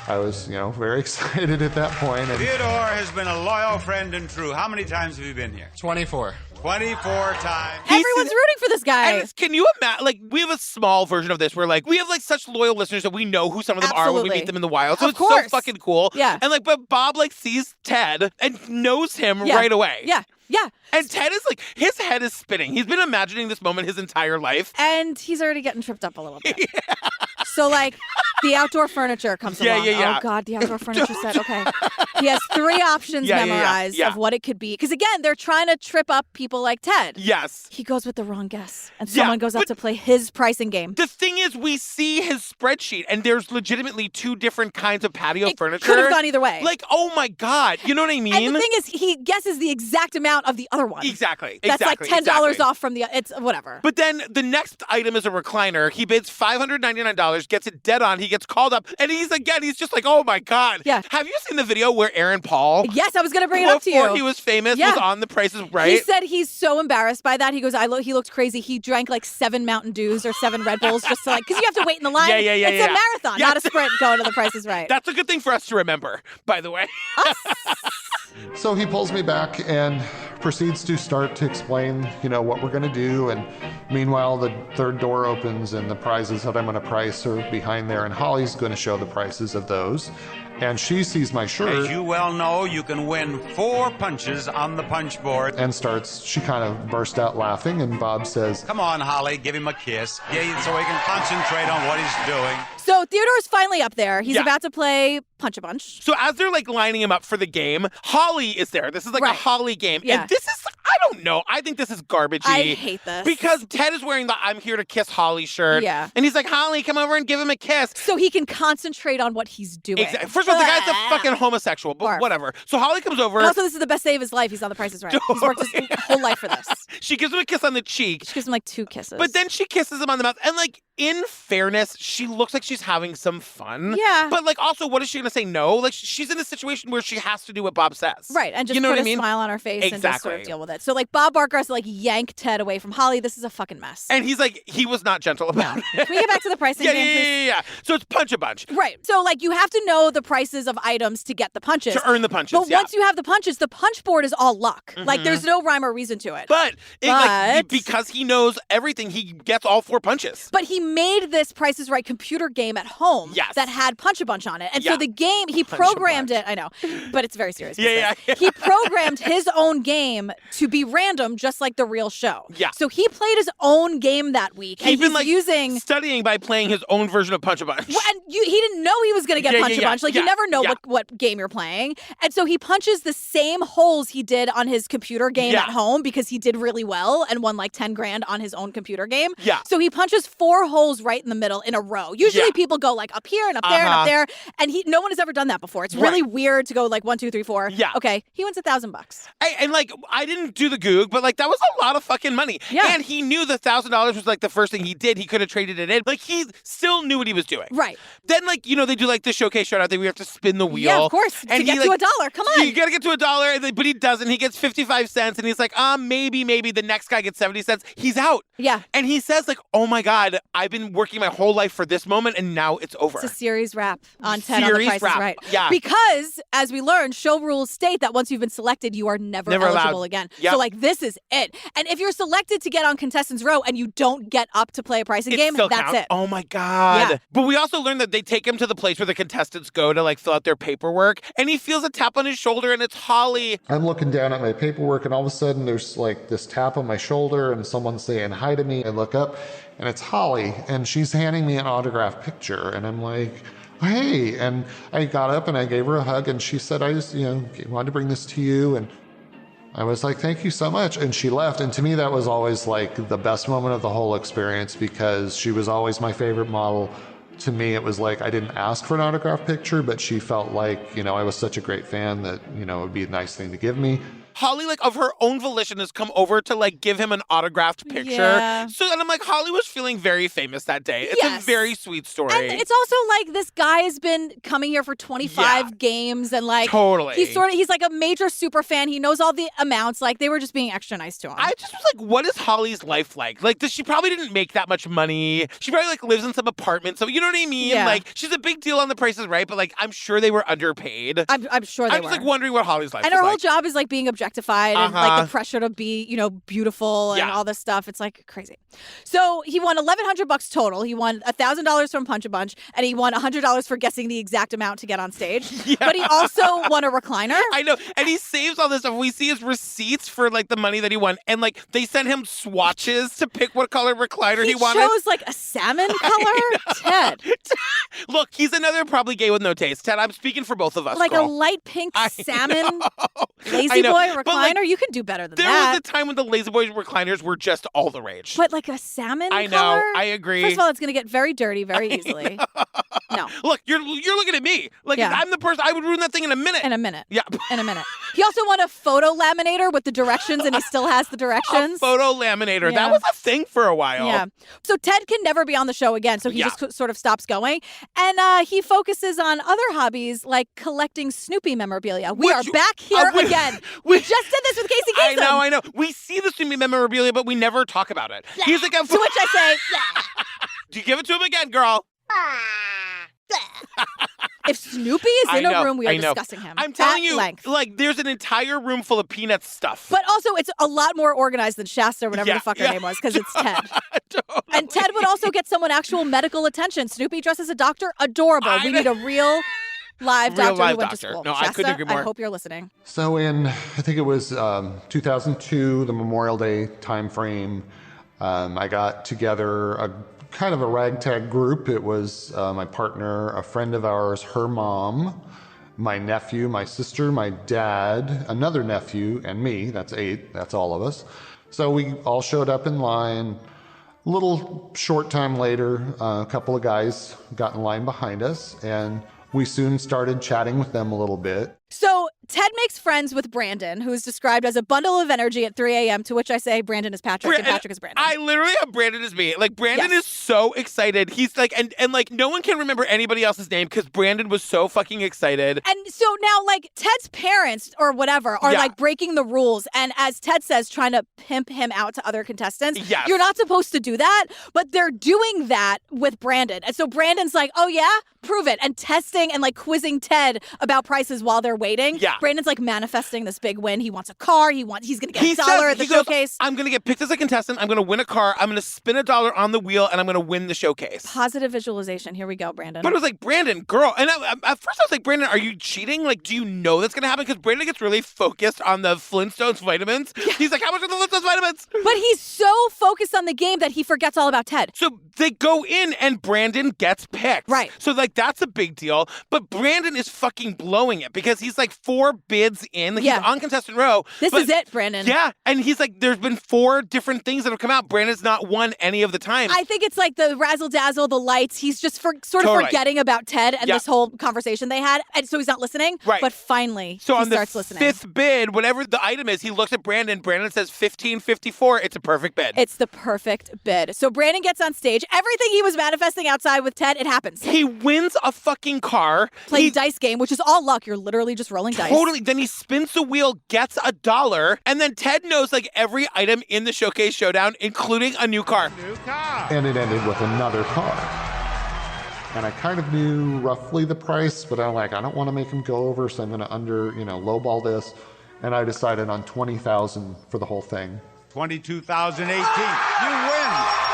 I was, very excited at that point. And Theodore has been a loyal friend and true. How many times have you been here? 24. 24 times. Everyone's rooting for this guy. And can you imagine, like, we have a small version of this where, like, we have, like, such loyal listeners that we know who some of them are when we meet them in the wild. So Of it's course. so fucking cool. Yeah. And, like, but Bob, like, sees Ted and knows him right away. Yeah. Yeah. And Ted is, like, his head is spinning. He's been imagining this moment his entire life. And he's already getting tripped up a little bit. So, like, the outdoor furniture comes along. Yeah. Oh, God, the outdoor furniture set. Okay. He has 3 options memorized of what it could be. Because, again, they're trying to trip up people like Ted. Yes. He goes with the wrong guess. And someone goes out to play his pricing game. The thing is, we see his spreadsheet, and there's legitimately 2 different kinds of patio furniture. Could have gone either way. Like, oh, my God. You know what I mean? And the thing is, he guesses the exact amount of the other one. Exactly. That's like $10 off from the... It's whatever. But then the next item is a recliner. He bids $599, gets it dead on. He gets called up, and he's just like, oh, my God. Yeah. Have you seen the video where Aaron Paul... Yes, I was going to bring it up to you. Before he was famous, was on The Price is Right? He said he's so embarrassed by that. He goes, he looked crazy. He drank like 7 Mountain Dews or 7 Red Bulls just to because you have to wait in the line. It's a marathon, not a sprint going to The Price is Right. That's a good thing for us to remember, by the way. So he pulls me back and proceeds to start to explain, what we're going to do. And meanwhile, the third door opens and the prizes that I'm going to price are behind there. And Holly's going to show the prices of those. And she sees my shirt. As you well know, you can win 4 punches on the punch board. And she kind of burst out laughing. And Bob says, come on, Holly, give him a kiss. So he can concentrate on what he's doing. So Theodore's finally up there. He's about to play Punch a Bunch. So as they're like lining him up for the game, Holly is there. This is like a Holly game. Yeah. And this is, I don't know. I think this is garbagey. I hate this. Because Ted is wearing the I'm here to kiss Holly shirt. Yeah. And he's like, Holly, come over and give him a kiss. So he can concentrate on what he's doing. Exactly. First of all, the guy's a fucking homosexual, but whatever. So Holly comes over. And also, this is the best day of his life. He's on The Price is Right. He's worked his whole life for this. She gives him a kiss on the cheek. She gives him like 2 kisses. But then she kisses him on the mouth. And like, in fairness, she looks like she's having some fun. Yeah. But like, also, what is she going to say no? Like, she's in a situation where she has to do what Bob says. Right. And just put a smile on her face and just sort of deal with it. So like, Bob Barker has to like yank Ted away from Holly. This is a fucking mess. And he's like, he was not gentle about it. Can we get back to the pricing game, please? Yeah. So it's punch a bunch. Right. So like, you have to know the prices of items to get the punches. To earn the punches, But once you have the punches, the punch board is all luck. Mm-hmm. Like, there's no rhyme or reason to it. But like, because he knows everything, he gets all 4 punches. But he made this Price is Right computer game at home that had Punch-a-Bunch on it. And so the game, he programmed it. I know, but it's very serious. Yeah. He programmed his own game to be random, just like the real show. Yeah. So he played his own game that week. He's been using studying by playing his own version of Punch-a-Bunch. Well, and he didn't know he was going to get Punch-a-Bunch. Like, you never know what game you're playing. And so he punches the same holes he did on his computer game at home because he did really well and won like 10 grand on his own computer game. Yeah. So he punches 4 holes right in the middle in a row. Usually people go like up here and up there and up there. And no one has ever done that before. It's really weird to go like 1, 2, 3, 4. Yeah. Okay. He wins $1,000. And like, I didn't do the goog, but like, that was a lot of fucking money. Yeah. And he knew the $1,000 was like the first thing he did. He could have traded it in. Like, he still knew what he was doing. Right. Then, like, you know, they do like the showcase showdown thing. We have to spin the wheel. Yeah, of course. And to get to $1. Come on. You gotta get to $1, but he doesn't. He gets 55 cents, and he's like, maybe the next guy gets 70 cents. He's out. Yeah. And he says, like, oh my God, I've been working my whole life for this moment, and now it's over. It's a series wrap on Ted on The Price is Right. Yeah. Because, as we learned, show rules state that once you've been selected, you are never eligible again. Yep. So, like, this is it. And if you're selected to get on Contestants Row and you don't get up to play a pricing game, that's it. Oh my God. Yeah. But we also learned that they take him to the place where the contestants go to like fill out their paperwork, and he feels a tap on his shoulder, and it's Holly. I'm looking down at my paperwork, and all of a sudden there's like this tap on my shoulder and someone saying hi to me. I look up and it's Holly, and she's handing me an autographed picture, and I'm like, hey. And I got up and I gave her a hug, and she said, I just, wanted to bring this to you. And I was like, thank you so much. And she left. And to me, that was always like the best moment of the whole experience, because she was always my favorite model. To me, it was like I didn't ask for an autographed picture, but she felt like, I was such a great fan that, it would be a nice thing to give me. Holly, like, of her own volition, has come over to, like, give him an autographed picture. Yeah. So, and I'm like, Holly was feeling very famous that day. It's a very sweet story. And it's also like this guy has been coming here for 25 games, and like totally. He's like a major super fan. He knows all the amounts. Like, they were just being extra nice to him. I just was like, what is Holly's life like? Like, she probably didn't make that much money. She probably like lives in some apartment. So you know what I mean? Yeah. Like, she's a big deal on The Price is Right, but like, I'm sure they were underpaid. I'm sure they were. I'm just like wondering what Holly's life is and her whole like. job is like being objectified and like the pressure to be, beautiful and all this stuff. It's like crazy. So he won $1,100 total. He won $1,000 from Punch-a-Bunch, and he won $100 for guessing the exact amount to get on stage. Yeah. But he also won a recliner. I know. And he saves all this stuff. We see his receipts for like the money that he won. And like they sent him swatches to pick what color recliner he wanted. He chose like a salmon color. Ted. Look, he's another probably gay with no taste. Ted, I'm speaking for both of us. Like girl. a light pink salmon Boy lazy recliner. Like, you can do better than there that. was a time when the Lazy Boy recliners were just all the rage. But like a salmon I know. color? I agree. First of all, it's going to get very dirty very easily. No. Look, you're looking at me. Like, I'm the person, I would ruin that thing in a minute. In a minute. Yeah. In a minute. He also won a photo laminator with the directions, and he still has the directions. A photo laminator. Yeah. That was a thing for a while. Yeah. So Ted can never be on the show again, so he just sort of stops going. And he focuses on other hobbies like collecting Snoopy memorabilia. We are back here again. We just did this with Casey Kasem. I know. We see the Snoopy memorabilia, but we never talk about it. Yeah. He's like, to which I say, do you give it to him again, girl? If Snoopy is in a room, we are discussing him. I'm telling you, length. like, there's an entire room full of Peanuts stuff. But also, it's a lot more organized than Shasta or whatever the fuck her name was, because it's Ted. Totally. And Ted would also get someone actual medical attention. Snoopy dressed as a doctor, adorable. We need a real live doctor who went to school. No, Shasta, I couldn't agree more. I hope you're listening. So I think it was 2002, the Memorial Day time frame, I got together a kind of a ragtag group. It was my partner, a friend of ours, her mom, my nephew, my sister, my dad, another nephew, and me. That's 8. That's all of us. So we all showed up in line. A little short time later, a couple of guys got in line behind us, and we soon started chatting with them a little bit. So Ted makes friends with Brandon, who is described as a bundle of energy at 3 a.m., to which I say Brandon is Patrick and Patrick is Brandon. I literally have Brandon as me. Like, Brandon is so excited. He's like, and like, no one can remember anybody else's name because Brandon was so fucking excited. And so now, like, Ted's parents or whatever are like breaking the rules. And as Ted says, trying to pimp him out to other contestants. Yes. You're not supposed to do that, but they're doing that with Brandon. And so Brandon's like, oh yeah, prove it. And testing and like quizzing Ted about prices while they're they're waiting. Yeah. Brandon's like manifesting this big win. He wants a car. He's going to get a dollar at the showcase. I'm going to get picked as a contestant. I'm going to win a car. I'm going to spin $1 on the wheel, and I'm going to win the showcase. Positive visualization. Here we go, Brandon. But it was like, Brandon, girl. And at first I was like, Brandon, are you cheating? Like, do you know that's going to happen? Because Brandon gets really focused on the Flintstones vitamins. Yeah. He's like, how much are the Flintstones vitamins? But he's so focused on the game that he forgets all about Ted. So they go in and Brandon gets picked. Right. So like that's a big deal. But Brandon is fucking blowing it because he's like 4 bids in. Like he's on contestant row. This is it, Brandon. Yeah. And he's like, there's been 4 different things that have come out. Brandon's not won any of the time. I think it's like the razzle dazzle, the lights. He's just sort of forgetting about Ted and this whole conversation they had. And so he's not listening. Right. But finally, so he starts listening. So on the 5th bid, whatever the item is, he looks at Brandon. Brandon says 1554. It's a perfect bid. It's the perfect bid. So Brandon gets on stage. Everything he was manifesting outside with Ted, it happens. He wins a fucking car. Playing dice game, which is all luck. You're literally just rolling dice. Totally. Then he spins the wheel, gets $1, and then Ted knows like every item in the Showcase Showdown, including a new car. And it ended with another car. And I kind of knew roughly the price, but I'm like, I don't want to make him go over, so I'm going to lowball this. And I decided on $20,000 for the whole thing. 22,018. You win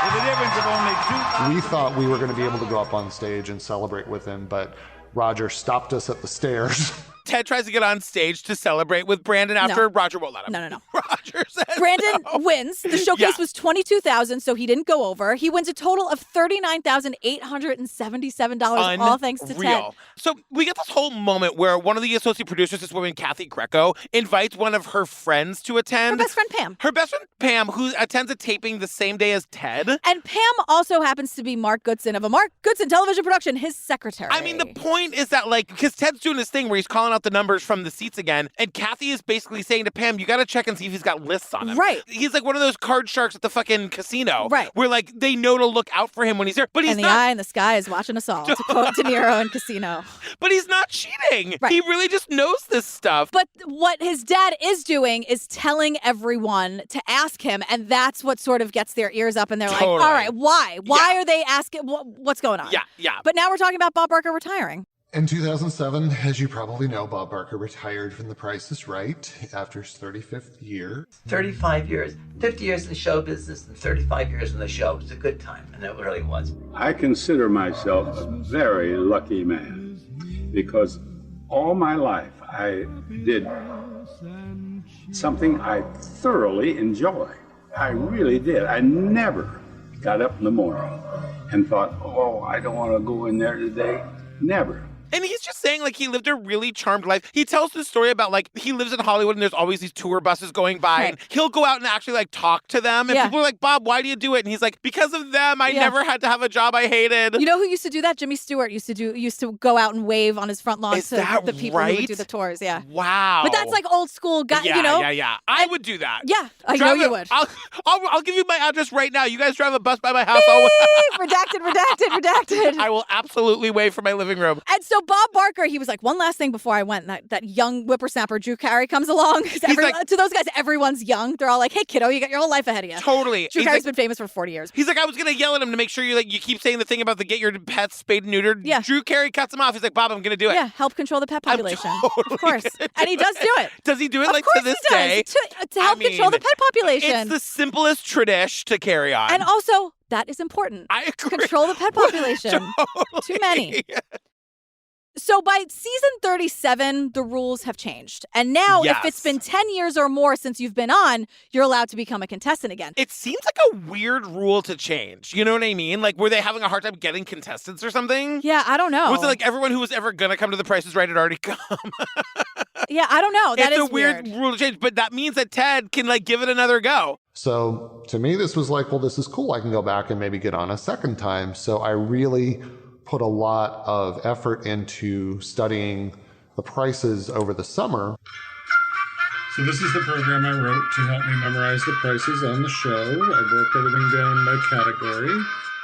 with a difference of only 2,000. We thought we were going to be able to go up on stage and celebrate with him, but Roger stopped us at the stairs. Ted tries to get on stage to celebrate with Brandon after Roger won't let him. No. Roger says Brandon wins. The showcase was $22,000, so he didn't go over. He wins a total of $39,877, all thanks to Ted. So we get this whole moment where one of the associate producers, this woman, Kathy Greco, invites one of her friends to attend. Her best friend, Pam. Her best friend, Pam, who attends a taping the same day as Ted. And Pam also happens to be Mark Goodson of a Mark Goodson television production, his secretary. I mean, the point is that, like, because Ted's doing this thing where he's calling out the numbers from the seats again, and Kathy is basically saying to Pam, you got to check and see if he's got lists on him. Right. He's like one of those card sharks at the fucking casino. Right. Where, like, they know to look out for him when he's there. But he's and not. the eye in the sky is watching us all, to quote De Niro in Casino. But he's not cheating. Right. He really just knows this stuff. But what his dad is doing is telling everyone to ask him, and that's what sort of gets their ears up, and they're like, all right, why? Why are they asking? What's going on? Yeah. But now we're talking about Bob Barker retiring. In 2007, as you probably know, Bob Barker retired from The Price is Right after his 35th year. 35 years. 50 years in the show business and 35 years in the show. It was a good time, and it really was. I consider myself a very lucky man because all my life I did something I thoroughly enjoy. I really did. I never got up in the morning and thought, oh, I don't want to go in there today. Never. And he's just saying, like, he lived a really charmed life. He tells the story about, like, he lives in Hollywood and there's always these tour buses going by. Right. And he'll go out and actually, like, talk to them. And people are like, Bob, why do you do it? And he's like, because of them, I never had to have a job I hated. You know who used to do that? Jimmy Stewart used to go out and wave on his front lawn to the people who would do the tours. Yeah. Wow. But that's like old school guy, you know? Yeah. I would do that. Yeah, I know you would. I'll give you my address right now. You guys drive a bus by my house. Redacted. I will absolutely wave from my living room. And so Bob Barker, he was like, one last thing before I went. That young whippersnapper Drew Carey comes along. To those guys, everyone's young. They're all like, hey, kiddo, you got your whole life ahead of you. Totally. Drew Carey's been famous for 40 years. He's like, I was going to yell at him to make sure you keep saying the thing about the get your pets spayed and neutered. Yeah. Drew Carey cuts him off. He's like, Bob, I'm going to do it. Yeah, help control the pet population. Totally of course. And he does do it. Does he do it of to this day? To help control the pet population. It's the simplest tradish to carry on. And also, that is important. I agree. Control the pet population. Totally. Too many. So by season 37, the rules have changed. And now, if it's been 10 years or more since you've been on, you're allowed to become a contestant again. It seems like a weird rule to change. You know what I mean? Like, were they having a hard time getting contestants or something? Yeah, I don't know. Was it like everyone who was ever going to come to The Price is Right had already come? Yeah, I don't know. That it's is a weird rule to change, but that means that Ted can, like, give it another go. So to me, this was like, well, this is cool. I can go back and maybe get on a second time. So I really put a lot of effort into studying the prices over the summer. So this is the program I wrote to help me memorize the prices on the show. I broke everything down by category.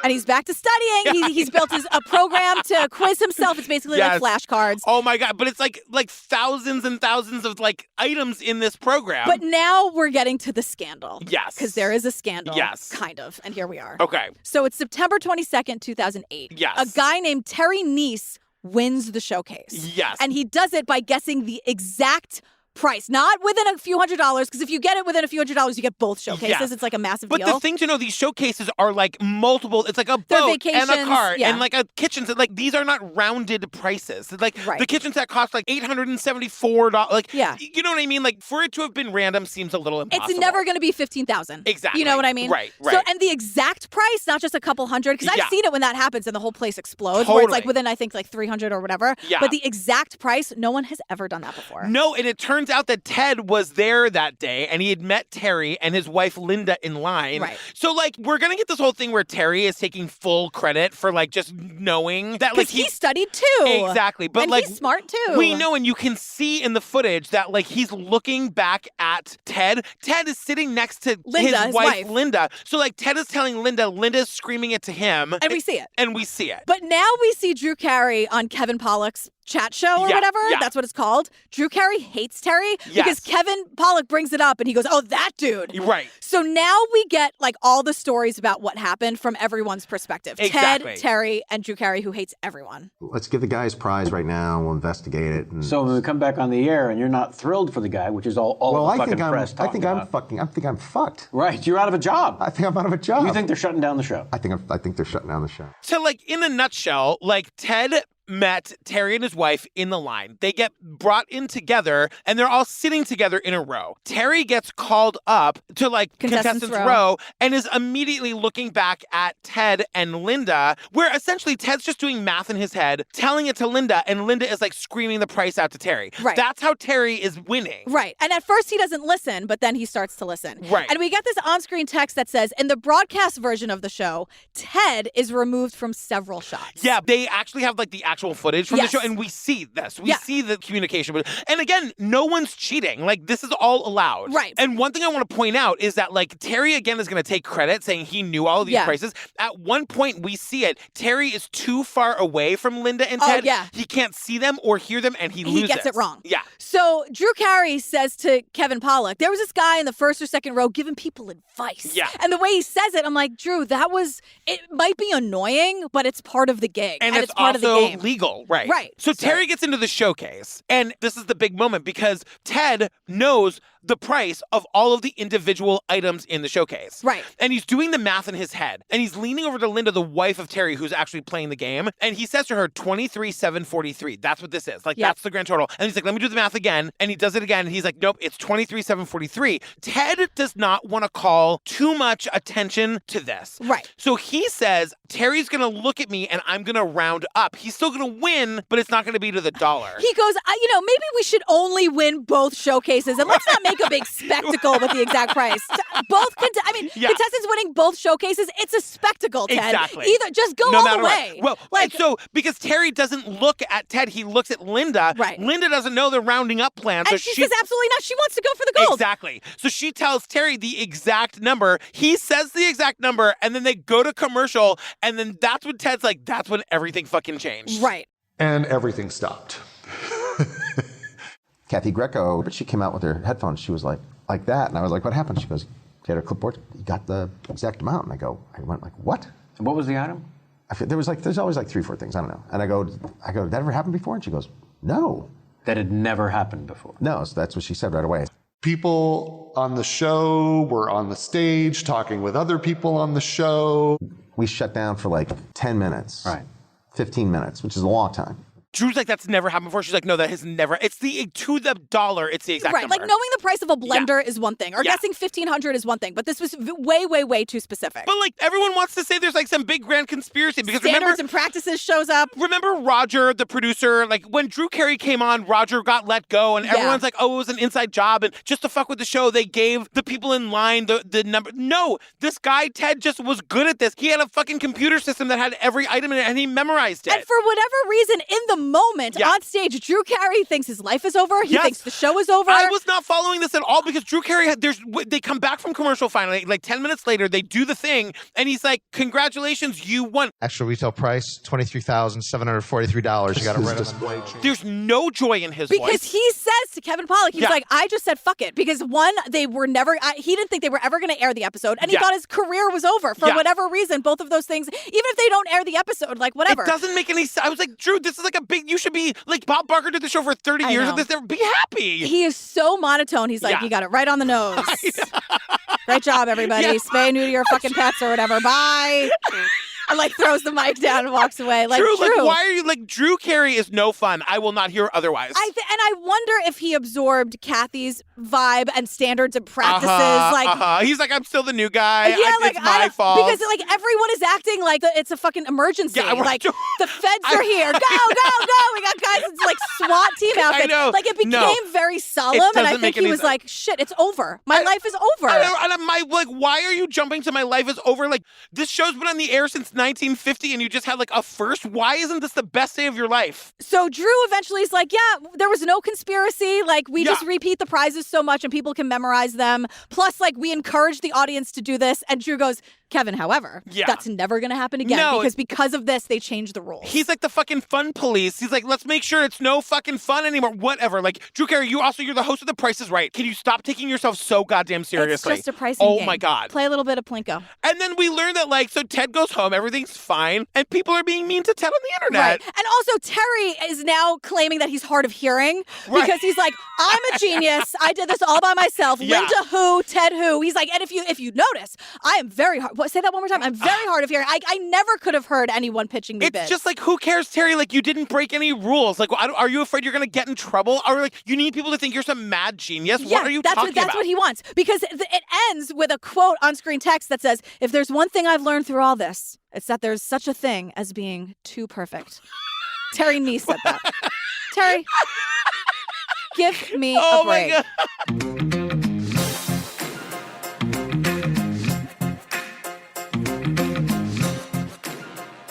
And he's back to studying. He's built a program to quiz himself. It's basically like flashcards. Oh my God. But it's like thousands and thousands of like items in this program. But now we're getting to the scandal. Yes. Because there is a scandal. Yes. Kind of. And here we are. Okay. So it's September 22nd, 2008. Yes. A guy named Terry Neese wins the showcase. Yes. And he does it by guessing the exact price, not within a few $100s, because if you get it within a few $100s, you get both showcases. Yeah. It's like a massive deal. But the thing to know, these showcases are like multiple. It's like a boat and a car and like a kitchen set. Like these are not rounded prices. Like the kitchen set costs like $874. Like, you know what I mean? Like for it to have been random seems a little impossible. It's never going to be $15,000. Exactly. You know what I mean? Right. So, and the exact price, not just a couple hundred, because I've seen it when that happens and the whole place explodes, where it's like within, I think, like 300 or whatever. Yeah. But the exact price, no one has ever done that before. No, and it turns out that Ted was there that day and he had met Terry and his wife Linda in line. Right. So like we're gonna get this whole thing where Terry is taking full credit for like just knowing that like he studied too. Exactly. But and like he's smart too. We know, and you can see in the footage that like he's looking back at Ted. Ted is sitting next to Linda, his wife Linda. So like Ted is telling Linda, Linda's screaming it to him. And we see it. And we see it. But now we see Drew Carey on Kevin Pollak's chat show or whatever. That's what it's called. Drew Carey hates Terry because Kevin Pollak brings it up and he goes, oh, that dude. Right. So now we get like all the stories about what happened from everyone's perspective. Exactly. Ted, Terry, and Drew Carey, who hates everyone. Let's give the guy his prize right now. We'll investigate it. And so when we come back on the air and you're not thrilled for the guy, which is all the fucking press talking about. I think I'm fucked. Right. You're out of a job. I think I'm out of a job. You think they're shutting down the show? I think they're shutting down the show. So like in a nutshell, like Ted met Terry and his wife in the line. They get brought in together and they're all sitting together in a row. Terry gets called up to like contestants row and is immediately looking back at Ted and Linda, where essentially Ted's just doing math in his head, telling it to Linda, and Linda is like screaming the price out to Terry. Right. That's how Terry is winning. Right. And at first he doesn't listen, but then he starts to listen. Right. And we get this on-screen text that says, in the broadcast version of the show, Ted is removed from several shots. Yeah, they actually have like the actual footage from the show, and we see this. We see the communication. And again, no one's cheating. Like, this is all allowed. Right. And one thing I want to point out is that, like, Terry, again, is going to take credit, saying he knew all of these prices. At one point, we see it. Terry is too far away from Linda and Ted. He can't see them or hear them, and he loses. He gets it wrong. Yeah. So Drew Carey says to Kevin Pollak, there was this guy in the first or second row giving people advice. Yeah. And the way he says it, I'm like, Drew, it might be annoying, but it's part of the gig. And it's part of the game. Legal. Right. Right. So Terry gets into the showcase, and this is the big moment because Ted knows the price of all of the individual items in the showcase. Right. And he's doing the math in his head, and he's leaning over to Linda, the wife of Terry, who's actually playing the game, and he says to her, $23,743. That's what this is. Like, that's the grand total. And he's like, let me do the math again. And he does it again, and he's like, nope, it's $23,743. Ted does not want to call too much attention to this. Right. So he says, Terry's going to look at me, and I'm going to round up. He's still going to win, but it's not going to be to the dollar. He goes, maybe we should only win both showcases, and let's not make a big spectacle with the exact price. Contestants winning both showcases, it's a spectacle, Ted. Exactly. Either just go all the way. Well, because Terry doesn't look at Ted, he looks at Linda. Right. Linda doesn't know the rounding up plan. And she says absolutely not. She wants to go for the gold. Exactly. So she tells Terry the exact number. He says the exact number, and then they go to commercial, and then that's when Ted's like, that's when everything fucking changed. Right. And everything stopped. Kathy Greco, but she came out with her headphones. She was like that. And I was like, what happened? She goes, she had her clipboard. You got the exact amount. And I went like, what? And what was the item? There's always like 3 or 4 things. I don't know. And I go, did that ever happen before? And she goes, no. That had never happened before. No, so that's what she said right away. People on the show were on the stage talking with other people on the show. We shut down for like 10 minutes. Right. 15 minutes, which is a long time. Drew's like, that's never happened before. She's like, no, that has never. It's to the dollar. It's the exact number. Like knowing the price of a blender is one thing, or guessing $1,500 is one thing, but this was way, way, way too specific. But like everyone wants to say there's like some big grand conspiracy because Standards and practices shows up. Remember Roger, the producer, like when Drew Carey came on, Roger got let go and everyone's like, oh, it was an inside job. And just to fuck with the show, they gave the people in line the number. No, this guy, Ted, just was good at this. He had a fucking computer system that had every item in it and he memorized it. And for whatever reason, in the moment on stage, Drew Carey thinks his life is over. He thinks the show is over. I was not following this at all because Drew Carey they come back from commercial finally, like 10 minutes later, they do the thing, and he's like, congratulations, you won. Actual retail price, $23,743. You got to write it. There's no joy in his voice. Because he says says to Kevin Pollak, he was like, I just said fuck it. Because one, they were never, he didn't think they were ever going to air the episode. And he thought his career was over for whatever reason. Both of those things, even if they don't air the episode, like whatever. It doesn't make any sense. I was like, Drew, this is like a big, you should be, like Bob Barker did the show for 30 years of this. Be happy. He is so monotone. He's like, you got it right on the nose. Great job, everybody. Spay and neuter your fucking pets or whatever. Bye. And like throws the mic down and walks away. Like, Drew, like, why are you like Drew Carey is no fun. I will not hear otherwise. And I wonder if he absorbed Kathy's vibe and standards and practices. He's like, I'm still the new guy. Like, it's my fault. Because like everyone is acting like it's a fucking emergency. Yeah, like the feds are here. Go, go, go. We got guys in like SWAT team outfits. I know. Like it became very solemn, and I think he was like, shit, it's over. My life is over. And I'm like, why are you jumping to my life is over? Like this show's been on the air since 1950 and you just had like a first. Why isn't this the best day of your life? So Drew eventually is like, yeah, there was no conspiracy. Like we just repeat the prizes so much and people can memorize them. Plus, like we encourage the audience to do this. And Drew goes, Kevin, however, that's never going to happen again because of this, they changed the rules. He's like the fucking fun police. He's like, let's make sure it's no fucking fun anymore. Whatever. Like, Drew Carey, you're the host of The Price is Right. Can you stop taking yourself so goddamn seriously? It's just a pricing game. Oh my God. Play a little bit of Plinko. And then we learn that so Ted goes home, everything's fine, and people are being mean to Ted on the internet. Right. And also Terry is now claiming that he's hard of hearing because he's like, I'm a genius. I did this all by myself. Linda who, Ted who. He's like, and if you notice, I am very hard. Say that one more time. I'm very hard of hearing. I never could have heard anyone pitching me bids. It's just like, who cares, Terry? Like, you didn't break any rules. Like, are you afraid you're going to get in trouble? Or like, you need people to think you're some mad genius? What are you talking about? That's what he wants. Because it ends with a quote on-screen text that says, if there's one thing I've learned through all this, it's that there's such a thing as being too perfect. Terry Nee said that. Terry, give me a break. My God.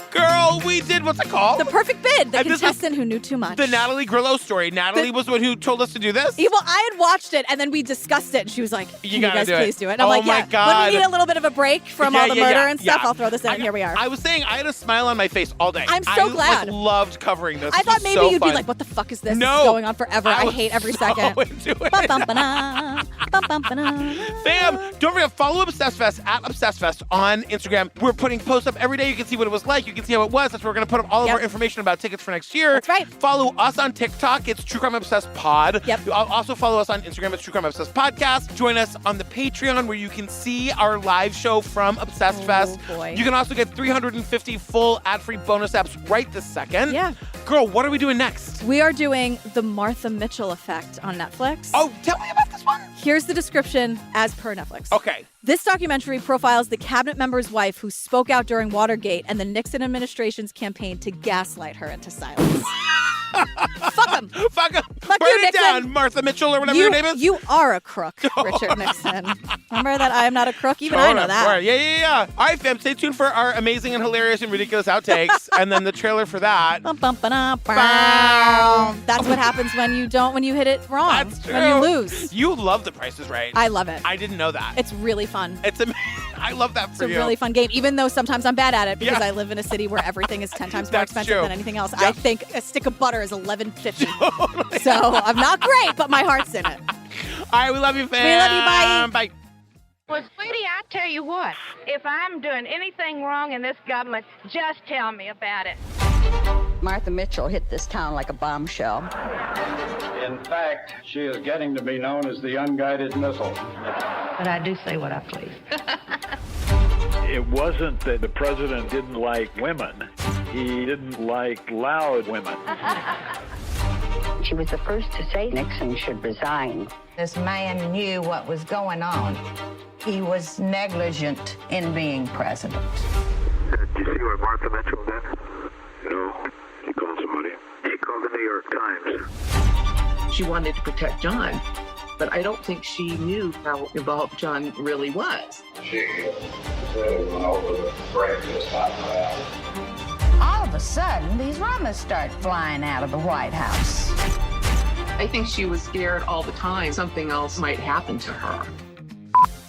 Girl, we did, what's it called? The perfect bid. The contestant who knew too much. The Natalie Grillo story. Natalie was the one who told us to do this? Well, I had watched it, and then we discussed it, and she was like, you guys please do it. And I'm like, my God. When we need a little bit of a break from all the murder and stuff, I'll throw this in, and here we are. I was saying, I had a smile on my face all day. I'm so glad. I loved covering this. I thought maybe you'd be like, what the fuck is this? No. This is going on forever. I hate every second. Fam, don't forget, follow Obsessed Fest at Obsessed Fest on Instagram. We're putting posts up every day. You can see what it was like. You can see how it was. That's where we're going to put up all of our information about tickets for next year. That's right. Follow us on TikTok. It's True Crime Obsessed Pod. Yep. Also follow us on Instagram. It's True Crime Obsessed Podcast. Join us on the Patreon where you can see our live show from Obsessed Fest. Boy. You can also get 350 full ad-free bonus apps right this second. Yeah. Girl, what are we doing next? We are doing The Martha Mitchell Effect on Netflix. Oh, tell me about this one. Here's the description as per Netflix. Okay. This documentary profiles the cabinet member's wife who spoke out during Watergate and the Nixon administration's campaign to gaslight her into silence. Fuck him. Fuck him. Fuck Burn you, it Nixon. down, Martha Mitchell or whatever your name is. You are a crook, Richard Nixon. Remember that I am not a crook? Even I know that. Yeah. All right, fam, stay tuned for our amazing and hilarious and ridiculous outtakes and then the trailer for that. That's what happens when you hit it wrong. That's true. When you lose. You love The Price is Right. I love it. I didn't know that. It's really fun. It's amazing. I love that for you. It's a really fun game, even though sometimes I'm bad at it because I live in a city where everything is 10 times more expensive than anything else. I think a stick of butter is $11.50. Totally. So I'm not great, but my heart's in it. All right, we love you, fam. We love you. Bye. Well, sweetie, I tell you what, if I'm doing anything wrong in this government, just tell me about it. Martha Mitchell hit this town like a bombshell. In fact, she is getting to be known as the unguided missile. But I do say what I please. It wasn't that the president didn't like women. He didn't like loud women. She was the first to say Nixon should resign. This man knew what was going on. He was negligent in being president. Did you see what Martha Mitchell did? No. She called somebody. She called the New York Times. She wanted to protect John, but I don't think she knew how involved John really was. She went over the breakfast crowd. All of a sudden, these rumors start flying out of the White House. I think she was scared all the time something else might happen to her.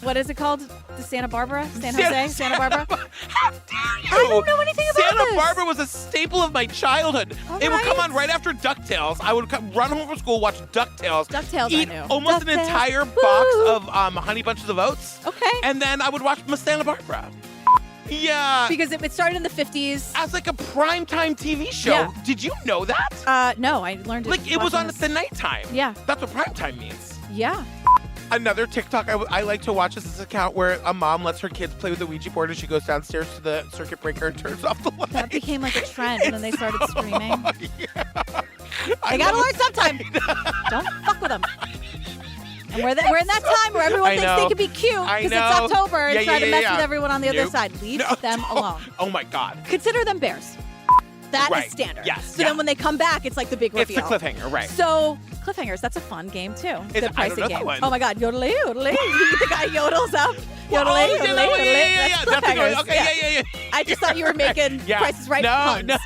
What is it called? The Santa Barbara? San Jose? Santa Barbara? How dare you? I don't know anything about Santa this. Barbara was a staple of my childhood. It would come on right after DuckTales. I would run home from school, watch DuckTales. DuckTales, eat I knew. almost an entire box of Honey Bunches of Oats. Okay. And then I would watch Miss Santa Barbara. Yeah. Because it started in the 50s. As like a primetime TV show. Yeah. Did you know that? No, I learned it. Like, it was on at the nighttime. Yeah. That's what primetime means. Yeah. Another TikTok I like to watch is this account where a mom lets her kids play with the Ouija board and she goes downstairs to the circuit breaker and turns off the light. That became like a trend, and then they started screaming. I gotta learn sometime. Don't fuck with them. And we're in that time where everyone thinks they can be cute because it's October and try to mess with everyone on the other side. Leave them alone. Oh my God. Consider them bears. That is standard. Yes. So then when they come back, it's like the big reveal. It's the cliffhanger, right. So cliffhangers, that's a fun game too. The I don't pricing know game. that one. Oh my God, yodeling, yodeling. The guy yodels up. Yodeling, yodeling, yeah. yodeling. That's cliffhangers. Okay, yeah. I just thought you were making Price is Right puns. No.